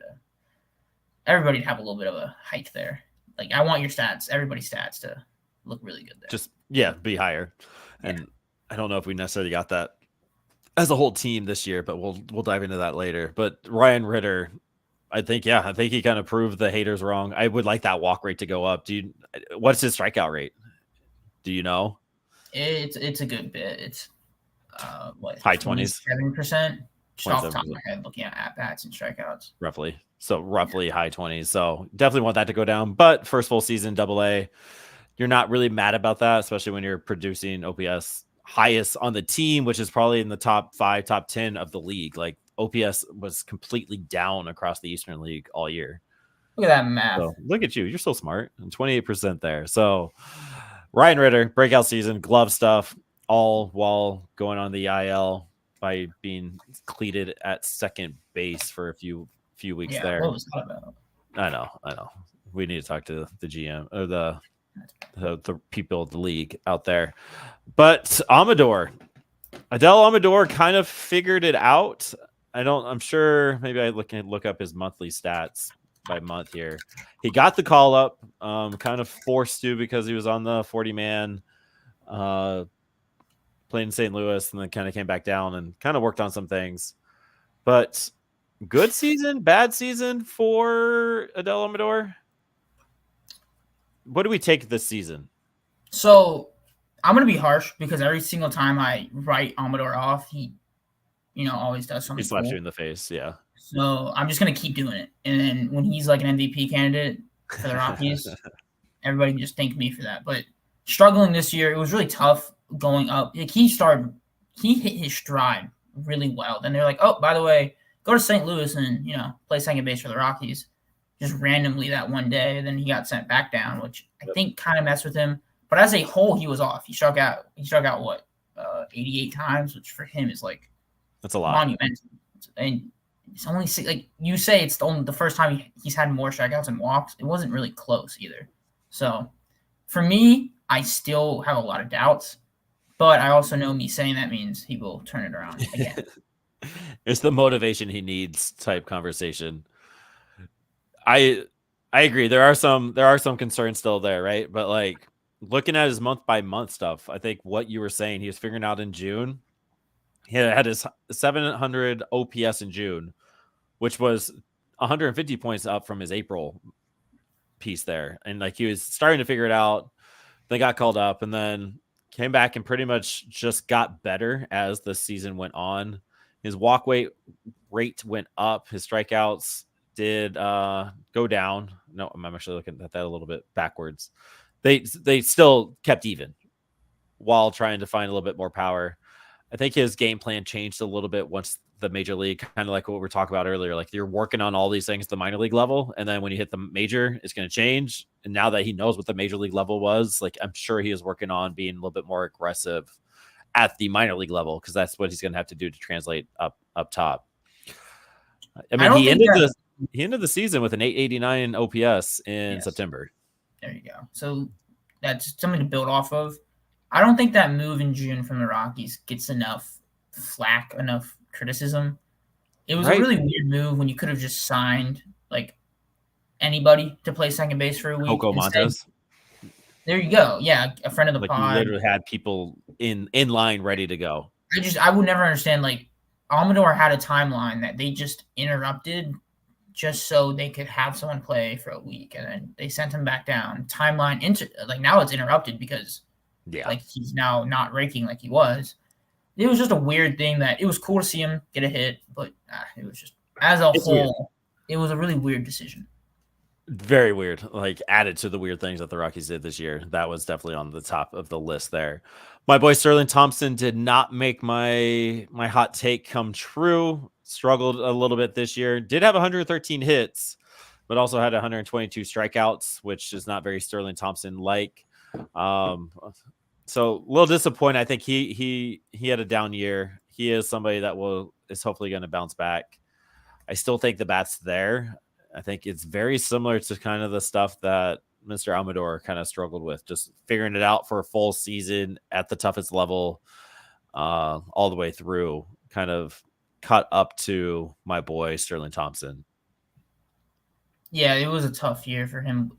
have a little bit of a hike there. Like I want your stats, everybody's stats to look really good there. Just be higher. And I don't know if we necessarily got that as a whole team this year, but we'll dive into that later. But Ryan Ritter, I think he kind of proved the haters wrong. I would like that walk rate to go up. What's his strikeout rate? Do you know? It's a good bit. It's high 20s, 7%. Just off the top of my head, looking at bats and strikeouts, roughly high 20s. So definitely want that to go down. But first full season Double-A, you're not really mad about that, especially when you're producing OPS highest on the team, which is probably in the top 5, top 10 of the league. Like OPS was completely down across the Eastern League all year. Look at that math. So, look at you. You're so smart. And 28% there. So Ryan Ritter, breakout season, glove stuff, all while going on the IL by being cleated at second base for a few weeks there. What was that about? I know. We need to talk to the GM or the people of the league out there. But Amador kind of figured it out. I'm sure maybe I look up his monthly stats by month here. He got the call up, kind of forced to because he was on the 40-man, playing in St. Louis, and then kind of came back down and kind of worked on some things. But Good season, bad season for Adel Amador? What do we take this season? So I'm going to be harsh because every single time I write Amador off, he, always does something He slaps cool. you in the face, yeah. So I'm just going to keep doing it. And then when he's like an MVP candidate for the Rockies, everybody can just thank me for that. But struggling this year, it was really tough going up. Like he hit his stride really well. Then they're like, oh, by the way, go to St. Louis and, play second base for the Rockies. Just randomly that one day. And then he got sent back down, which I think kind of messed with him. But as a whole, he was off. He struck out what, 88 times, which for him is like that's a lot. Monumental. And it's only like you say, it's the first time he's had more strikeouts and walks. It wasn't really close either. So for me, I still have a lot of doubts, but I also know me saying that means he will turn it around again. It's the motivation he needs type conversation. I agree. There are some concerns still there, right? But like looking at his month by month stuff, I think what you were saying, he was figuring out in June. He had his 700 OPS in June, which was 150 points up from his April piece there. And like he was starting to figure it out. They got called up and then came back and pretty much just got better as the season went on. His walk rate went up. His strikeouts did go down. No, I'm actually looking at that a little bit backwards. They still kept even while trying to find a little bit more power. I think his game plan changed a little bit once the major league, kind of like what we were talking about earlier. Like you're working on all these things at the minor league level, and then when you hit the major, it's going to change. And now that he knows what the major league level was, like I'm sure he is working on being a little bit more aggressive at the minor league level because that's what he's going to have to do to translate up top. I mean, he ended the season with an 889 OPS in September. There you go. So that's something to build off of. I don't think that move in June from the Rockies gets enough flack, enough criticism. It was a really weird move when you could have just signed like anybody to play second base for a week. Coco Montes. There you go. Yeah, a friend of the pod. You literally had people in line ready to go. I would never understand. Like Amador had a timeline that they just interrupted just so they could have someone play for a week, and then they sent him back down. Timeline now it's interrupted because like he's now not raking like he was. It was just a weird thing that it was cool to see him get a hit, but it was just as a whole, weird. It was a really weird decision. Very weird, like added to the weird things that the Rockies did this year. That was definitely on the top of the list there. My boy Sterling Thompson did not make my hot take come true. Struggled a little bit this year. Did have 113 hits, but also had 122 strikeouts, which is not very Sterling Thompson-like. So a little disappointed. I think he had a down year. He is somebody that is hopefully going to bounce back. I still think the bat's there. I think it's very similar to kind of the stuff that Mr. Amador kind of struggled with, just figuring it out for a full season at the toughest level, all the way through, kind of caught up to my boy Sterling Thompson. Yeah, it was a tough year for him.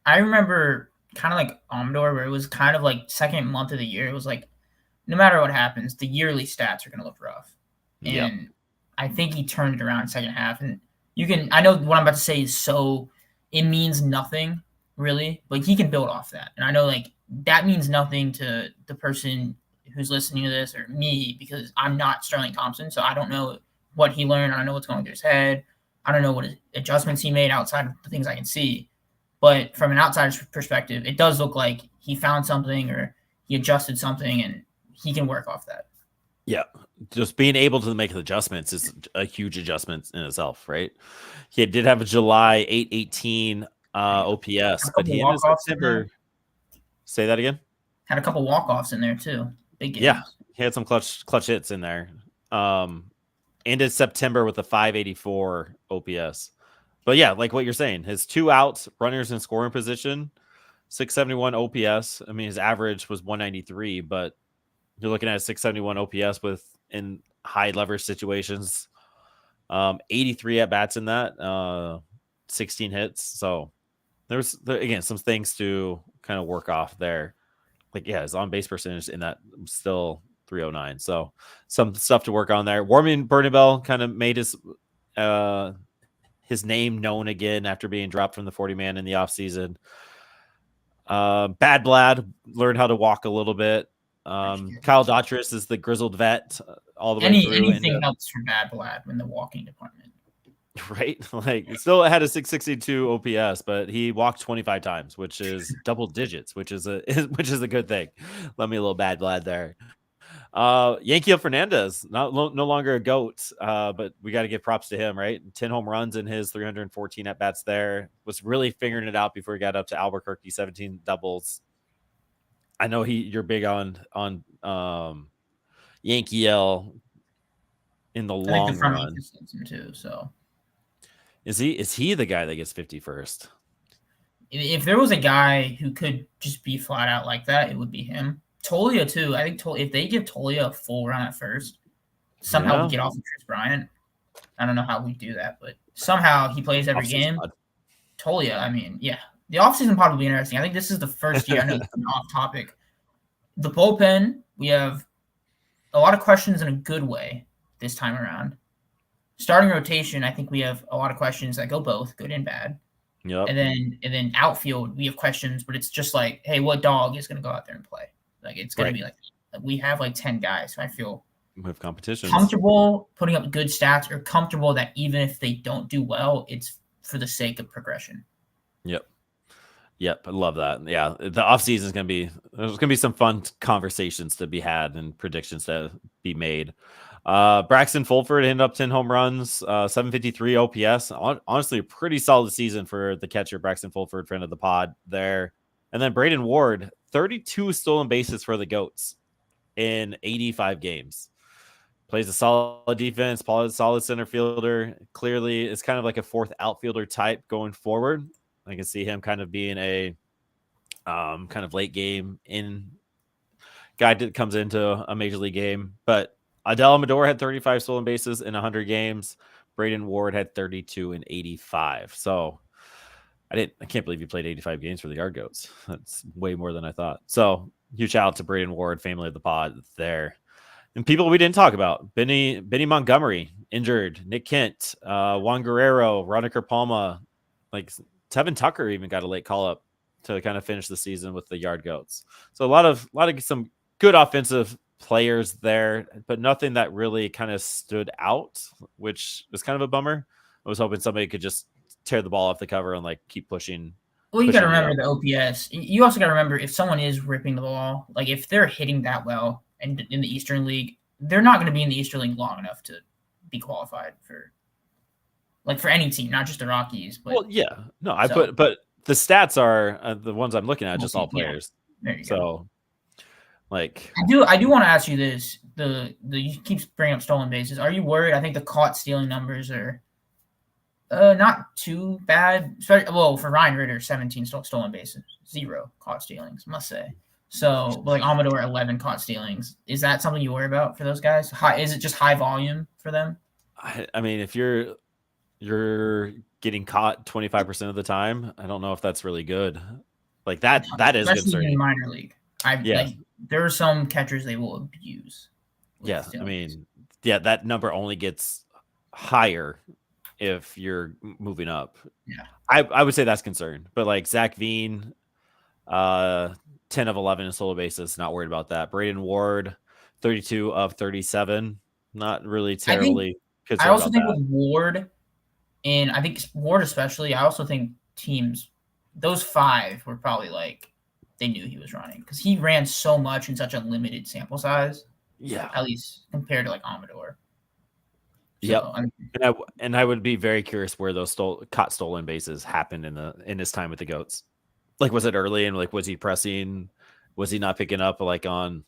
I remember kind of like Amador, where it was kind of like second month of the year. It was like, no matter what happens, the yearly stats are going to look rough. And I think he turned it around second half. And I know what I'm about to say is it means nothing really, but he can build off that. And I know like that means nothing to the person who's listening to this or me, because I'm not Sterling Thompson. So I don't know what he learned. I don't know what's going through his head. I don't know what adjustments he made outside of the things I can see. But from an outsider's perspective, it does look like he found something or he adjusted something and he can work off that. Yeah. Just being able to make the adjustments is a huge adjustment in itself, right? He did have a July 818 OPS, but he ended September. Say that again? Had a couple walk-offs in there too. Big games. Yeah. He had some clutch hits in there. Ended September with a 584 OPS. But yeah, like what you're saying, his 2 outs, runners in scoring position, 671 OPS. I mean, his average was 193, but you're looking at a 671 OPS in high leverage situations. 83 at bats in that, 16 hits. So there's again some things to kind of work off there. Like his on base percentage in that still 309. So some stuff to work on there. Warming Bernabel kind of made his his name known again after being dropped from the 40-man in the offseason. Bad Blad learned how to walk a little bit. Kyle Daughtris is the grizzled vet all the way through. Anything helps for Bad Blad in the walking department. Right? Like, it still had a 662 OPS, but he walked 25 times, which is double digits, which is a good thing. Let me a little Bad Blad there. Yankiel Fernandez, no longer a GOAT, but we got to give props to him, right? 10 home runs in his 314 at bats there. Was really figuring it out before he got up to Albuquerque, 17 doubles. I know you're big on Yankiel in the long run too. So is he the guy that gets 50 first? If there was a guy who could just be flat out like that, it would be him. Tolia too. I think if they give Tolia a full run at first, somehow we get off of Chris Bryant. I don't know how we do that, but somehow he plays every game. Tolia, I mean, yeah. The offseason pod will be interesting. I think this is the first year. I know it's off topic. The bullpen, we have a lot of questions in a good way this time around. Starting rotation, I think we have a lot of questions that go both good and bad. Yep. And then outfield, we have questions, but it's just like, hey, what dog is going to go out there and play? Like, it's going to be like we have like 10 guys. So I feel we have competition. Comfortable putting up good stats, or comfortable that even if they don't do well, it's for the sake of progression. Yep. I love that. Yeah. The offseason is going to be, there's going to be some fun conversations to be had and predictions to be made. Braxton Fulford ended up 10 home runs, 753 OPS. Honestly, a pretty solid season for the catcher, Braxton Fulford, friend of the pod there. And then Braden Ward, 32 stolen bases for the Goats in 85 games. Plays a solid defense, solid center fielder. Clearly is kind of like a fourth outfielder type going forward. I can see him kind of being a kind of late game in guy that comes into a major league game. But Adel Amador had 35 stolen bases in 100 games. Braden Ward had 32 in 85. So I can't believe he played 85 games for the Yard Goats. That's way more than I thought. So huge shout out to Braden Ward, family of the pod there. And people we didn't talk about: Benny Montgomery injured, Nick Kent, Juan Guerrero, Roniker Palma, like Tevin Tucker even got a late call up to kind of finish the season with the Yard Goats. So a lot of some good offensive players there, but nothing that really kind of stood out, which was kind of a bummer. I was hoping somebody could just tear the ball off the cover and like keep pushing. Well, you got to remember the OPS. You also got to remember if someone is ripping the ball, like if they're hitting that well and in the Eastern League, they're not going to be in the Eastern League long enough to be qualified for any team, not just the Rockies. But, well, yeah, no, but the stats are the ones I'm looking at, just all players. Yeah. There you go. Like I do want to ask you this: you keep bringing up stolen bases. Are you worried? I think the caught stealing numbers are not too bad. Well, for Ryan Ritter, 17 stolen bases, 0 caught stealings, must say. So, like Amador, 11 caught stealings. Is that something you worry about for those guys? Is it just high volume for them? I mean, if you're getting caught 25% of the time, I don't know if that's really good. Like that is concerning. In minor league. There are some catchers they will abuse. Yeah, I mean, that number only gets higher if you're moving up. Yeah, I would say that's concerned. But like Zach Veen, 10 of 11 in solo bases, not worried about that. Braden Ward, 32 of 37, not really terribly concerned. I also think with Ward, and I think Ward especially, I also think teams, those 5 were probably like, they knew he was running because he ran so much in such a limited sample size. Yeah. At least compared to like Amador. Yep. And I would be very curious where those caught stolen bases happened in his time with the Goats. Like, was it early and like, was he pressing? Was he not picking up like on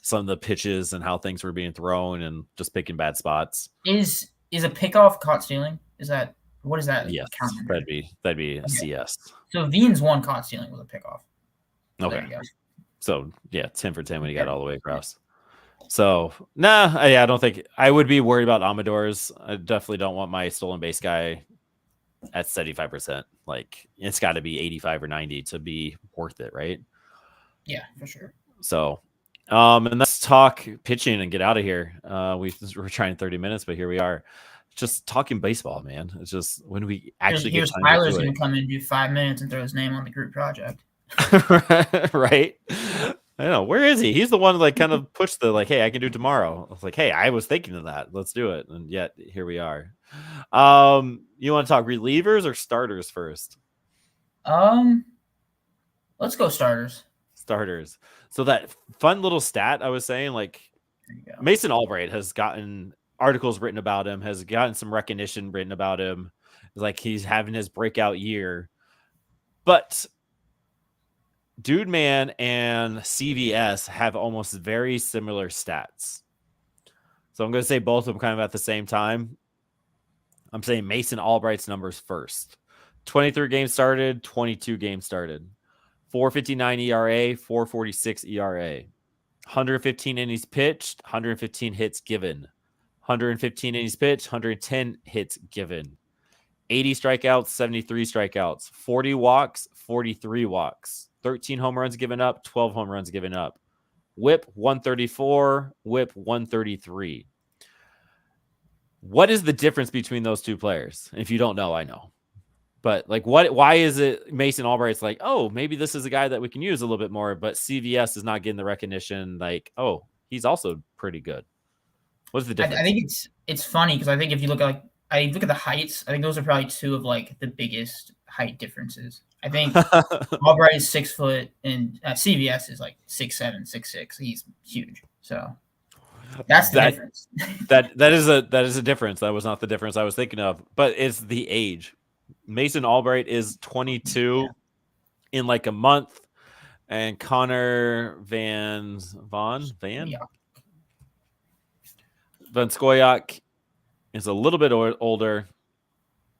some of the pitches and how things were being thrown and just picking bad spots? Is a pickoff caught stealing? What is that? Yes. That'd be a CS. So Veen's 1 caught stealing with a pickoff. Okay. So yeah, 10 for 10 when he got all the way across. So I don't think I would be worried about Amadors. I definitely don't want my stolen base guy at 75%. Like, it's got to be 85 or 90 to be worth it, right? Yeah, for sure. So, and let's talk pitching and get out of here. We're trying 30 minutes, but here we are. just talking baseball, man. It's just when we actually Here's get time Tyler's to going do to come in and do 5 minutes and throw his name on the group project. it. Right? I know. Where is he? He's the one like kind of pushed the like, hey, I can do tomorrow. I was like, hey, I was thinking of that. Let's do it. And yet here we are. You want to talk relievers or starters first? Let's go starters. Starters. So that fun little stat I was saying, like Mason Albright has gotten articles written about him, has gotten some recognition written about him. Like he's having his breakout year. But Dude Man and CVS have almost very similar stats. So I'm going to say both of them kind of at the same time. I'm saying Mason Albright's numbers first. 23 games started, 22 games started. 4.59 ERA, 4.46 ERA. 115 innings pitched, 115 hits given. 115 innings pitched, 110 hits given. 80 strikeouts, 73 strikeouts. 40 walks, 43 walks. 13 home runs given up, 12 home runs given up. WHIP 134, WHIP 133. What is the difference between those two players? If you don't know, I know. But like why is it Mason Albright's like, oh, maybe this is a guy that we can use a little bit more, but CVS is not getting the recognition like, oh, he's also pretty good. What's the difference? I think it's funny because I think if you look at look at the heights, I think those are probably two of like the biggest height differences. I think Albright is 6 foot and CVS is like 6'7", 6'6". He's huge. So that's the difference. that is a difference. That was not the difference I was thinking of, but it's the age. Mason Albright is 22 in like a month, and Connor Van Scoyoc is a little bit older,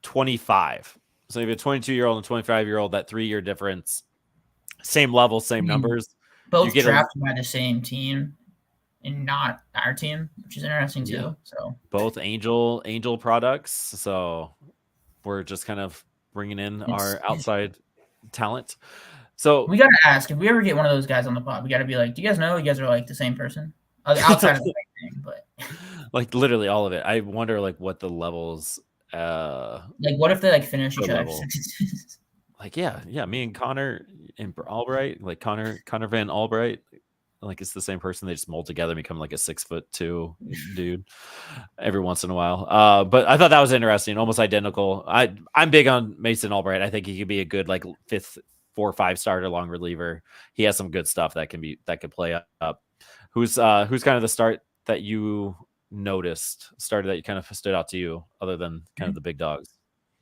25. So you have a 22-year-old and 25-year-old, that 3-year difference, same level, same numbers. Both drafted by the same team and not our team, which is interesting too. Yeah. So both Angel products. So we're just kind of bringing in our outside talent. So we got to ask, if we ever get one of those guys on the pod, we got to be like, do you guys know you guys are like the same person? Outside of the same thing, but like literally all of it. I wonder like what the levels like what if they like finish each other? Like yeah, me and Connor and Albright, like Connor Van Albright, like it's the same person. They just mold together and become like a 6'2" dude every once in a while. But I thought that was interesting, almost identical. I'm big on Mason Albright. I think he could be a good like 5th, 4 or 5 starter long reliever. He has some good stuff that could play up. Who's kind of the start that you noticed, started that you kind of stood out to you, other than kind of the big dogs?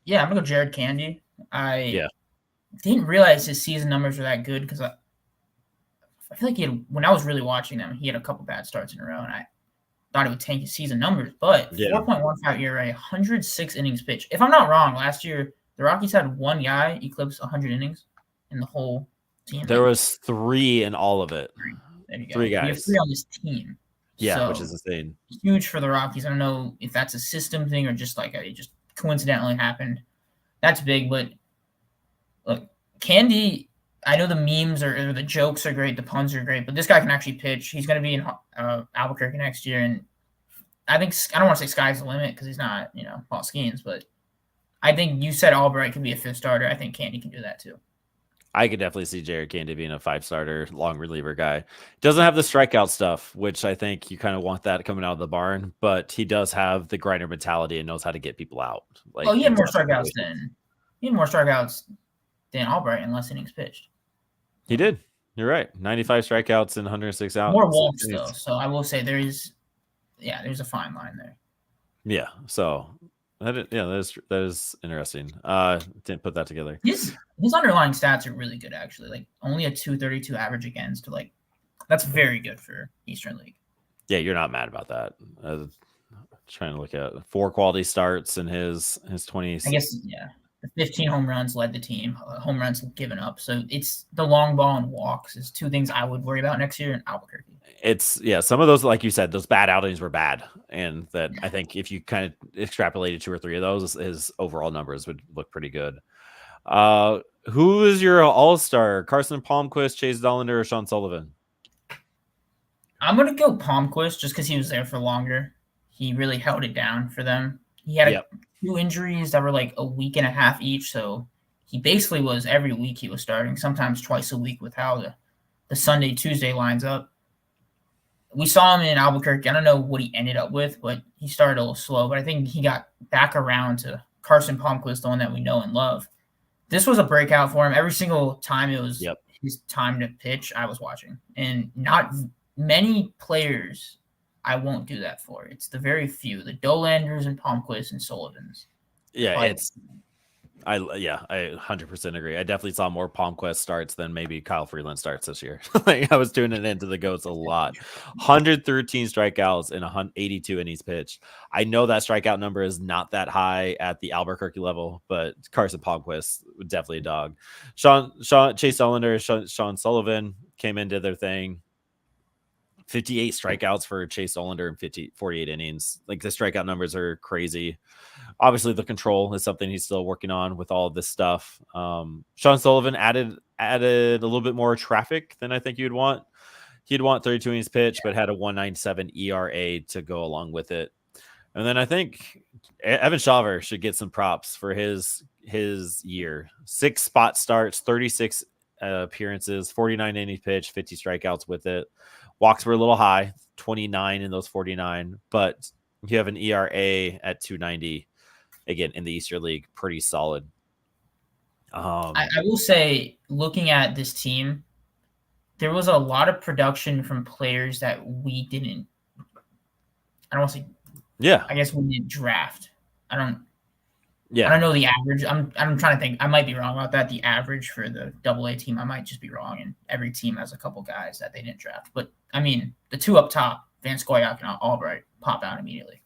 Yeah, I'm gonna go Jared Candy. I didn't realize his season numbers were that good because I feel like when I was really watching them, he had a couple bad starts in a row, and I thought it would tank his season numbers. But 4.15 ERA, 106 innings pitched. If I'm not wrong, last year the Rockies had one guy eclipse 100 innings in the whole team. There was 3 in all of it. There you go. 3 guys. We have 3 on this team. Yeah, so, which is insane. Huge for the Rockies. I don't know if that's a system thing or just like it just coincidentally happened. That's big, but look, Candy, I know the memes or the jokes are great, the puns are great, but this guy can actually pitch. He's going to be in Albuquerque next year, and I think I don't want to say sky's the limit because he's not, Paul Skeens, but I think you said Albright could be a 5th starter. I think Candy can do that too. I could definitely see Jared Candy being a 5-starter long reliever guy. Doesn't have the strikeout stuff, which I think you kind of want that coming out of the barn, but he does have the grinder mentality and knows how to get people out. Like, he had more strikeouts than Albright in less innings pitched. He did. You're right. 95 strikeouts and 106 outs. More walks though, so I will say there's a fine line there. Yeah. So that is interesting. Didn't put that together. His underlying stats are really good, actually. Like only a 232 average against, that's very good for Eastern League. Yeah, you're not mad about that. Trying to look at 4 quality starts in his 20s. I guess the 15 home runs led the team. Home runs given up. So it's the long ball and walks is 2 things I would worry about next year in Albuquerque. It's some of those, like you said, those bad outings were bad, and that I think if you kind of extrapolated 2 or 3 of those, his overall numbers would look pretty good. Who is your all-star? Carson Palmquist, Chase Dollander, or Sean Sullivan? I'm gonna go Palmquist just because he was there for longer. He really held it down for them. He had 2 injuries that were like a week and a half each, so he basically was every week he was starting, sometimes twice a week with how the Sunday, Tuesday lines up. We saw him in Albuquerque. I don't know what he ended up with, but he started a little slow. But I think he got back around to Carson Palmquist, the one that we know and love. This was a breakout for him. Every single time it was his time to pitch, I was watching. And not many players I won't do that for. It's the very few, the Dolanders and Palmquist and Sullivans. Yeah, I 100% agree. I definitely saw more Palmquist starts than maybe Kyle Freeland starts this year. Like I was tuning into the Goats a lot. 113 strikeouts and 82 innings pitched. I know that strikeout number is not that high at the Albuquerque level, but Carson Palmquist definitely a dog. Chase Ullander, Sean Sullivan came into their thing. 58 strikeouts for Chase Ullander in 48 innings. Like the strikeout numbers are crazy. Obviously, the control is something he's still working on with all of this stuff. Sean Sullivan added a little bit more traffic than I think you'd want. He'd want 32 innings pitch, but had a 1.97 ERA to go along with it. And then I think Evan Shaver should get some props for his year. 6 spot starts, 36 appearances, 49 innings pitch, 50 strikeouts with it. Walks were a little high, 29 in those 49, but you have an ERA at 2.90. Again, in the Eastern League, pretty solid. I will say, looking at this team, there was a lot of production from players that we didn't. I don't want to say. Yeah. I guess we didn't draft. I don't Yeah. I don't know the average. I'm trying to think. I might be wrong about that. The average for the AA team, I might just be wrong. And every team has a couple guys that they didn't draft. But I mean, the 2 up top, Van Scoyoc and Albright, pop out immediately.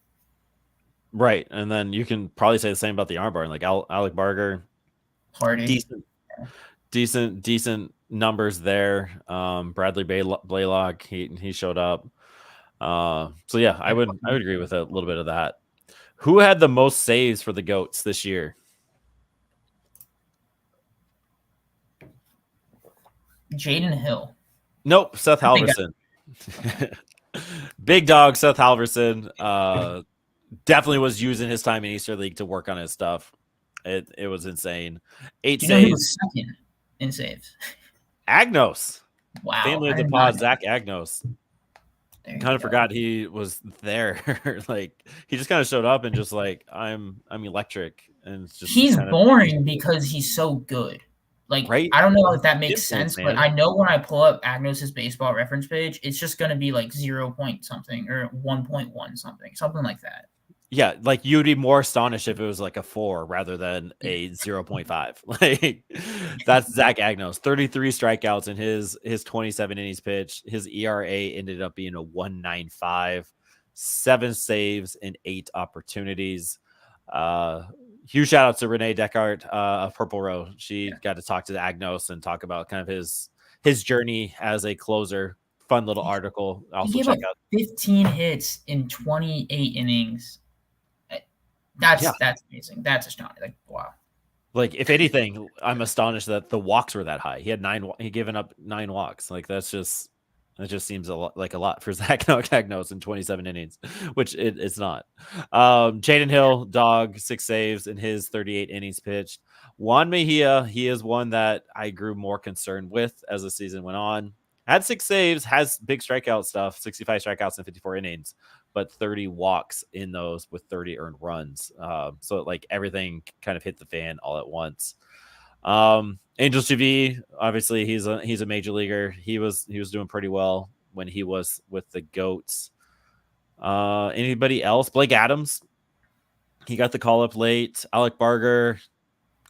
Right. And then you can probably say the same about the arm bar. Like Alec Barger, Hardy. decent numbers there. Bradley Blaylock, he showed up. So yeah, I would agree with a little bit of that. Who had the most saves for the Goats this year? Jaden Hill. Nope, Seth Halverson. Big dog Seth Halverson. Definitely was using his time in Eastern League to work on his stuff. It was insane. 8 Do you saves. know who was second in saves? Agnos. Wow. Family of the pod, Zach Agnos. Kind of forgot he was there. Like he just kind of showed up and just like I'm electric, and it's just he's boring because he's so good. Like right? I don't know if that makes sense, but I know when I pull up Agnos's baseball reference page, it's just going to be like 0 point something or 1.1 something like that. Yeah, like you'd be more astonished if it was like a 4 rather than a 0.5. Like that's Zach Agnos, 33 strikeouts in his 27 innings pitched. His ERA ended up being a 1.95, 7 saves and 8 opportunities. Huge shout out to Renee Deckart of Purple Row. She got to talk to Agnos and talk about kind of his journey as a closer. Fun little article. Also check out 15 hits in 28 innings. That's amazing. That's astonishing. Like, wow. Like, if anything, I'm astonished that the walks were that high. He had 9. He given up 9 walks. Like, that just seems a lot for Zach Agnos in 27 innings, which it's not. Jaden Hill, dog, 6 saves in his 38 innings pitched. Juan Mejia, he is one that I grew more concerned with as the season went on. Had 6 saves, has big strikeout stuff, 65 strikeouts in 54 innings, but 30 walks in those with 30 earned runs. So like everything kind of hit the fan all at once. Angel Chavi, obviously he's a major leaguer. He was doing pretty well when he was with the Goats. Anybody else? Blake Adams, he got the call up late. Alec Barger,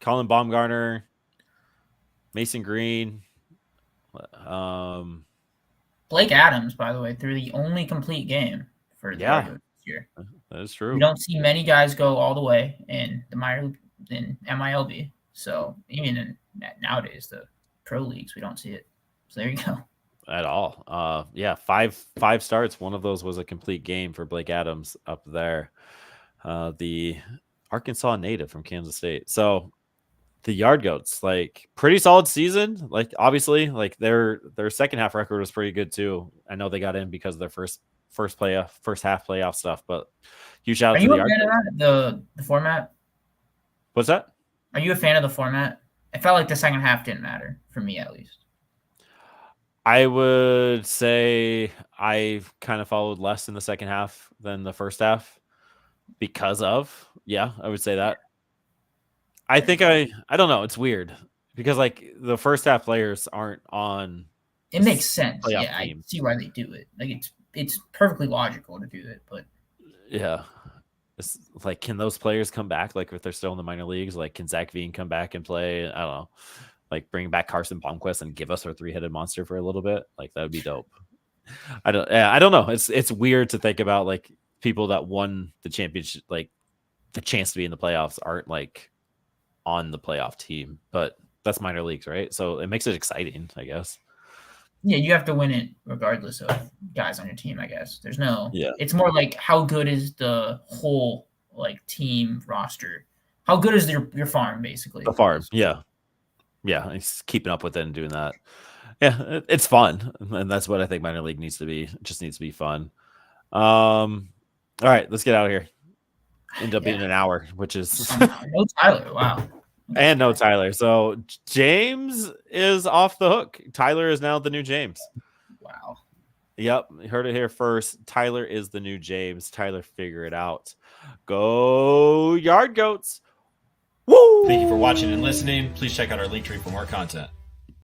Colin Baumgartner, Mason Green. Blake Adams, by the way, threw the only complete game for the regular this year. That is true. We don't see many guys go all the way in the MILB. So even nowadays, the pro leagues, we don't see it. So there you go. At all. 5 starts. One of those was a complete game for Blake Adams up there. The Arkansas native from Kansas State. So the Yard Goats, like pretty solid season. Like obviously, like their second half record was pretty good too. I know they got in because of their first first half playoff stuff. But huge shout out Are to you the a fan of that, the format? What's that? Are you a fan of the format? I felt like the second half didn't matter, for me at least. I would say I kind of followed less in the second half than the first half because of, I would say that. I think I don't know. It's weird because like the first half players aren't on. It makes sense. Team. I see why they do it. Like it's perfectly logical to do it, but yeah. It's like, can those players come back? Like if they're still in the minor leagues, like can Zach Veen come back and play? I don't know. Like bring back Carson Palmquist and give us our 3-headed monster for a little bit. Like that would be dope. I don't know. It's weird to think about like people that won the championship, like the chance to be in the playoffs aren't like on the playoff team, but that's minor leagues, right? So it makes it exciting, I guess. Yeah, you have to win it regardless of guys on your team, I guess. There's no it's more like how good is the whole like team roster? How good is your farm basically? The farm, yeah. It's keeping up with it and doing that. Yeah, it's fun, and that's what I think minor league needs to be. It just needs to be fun. All right, let's get out of here. End up being an hour, which is no Tyler. Wow. And no Tyler. So James is off the hook. Tyler is now the new James. Wow. Yep. You heard it here first. Tyler is the new James. Tyler, figure it out. Go Yard Goats. Woo! Thank you for watching and listening. Please check out our link tree for more content.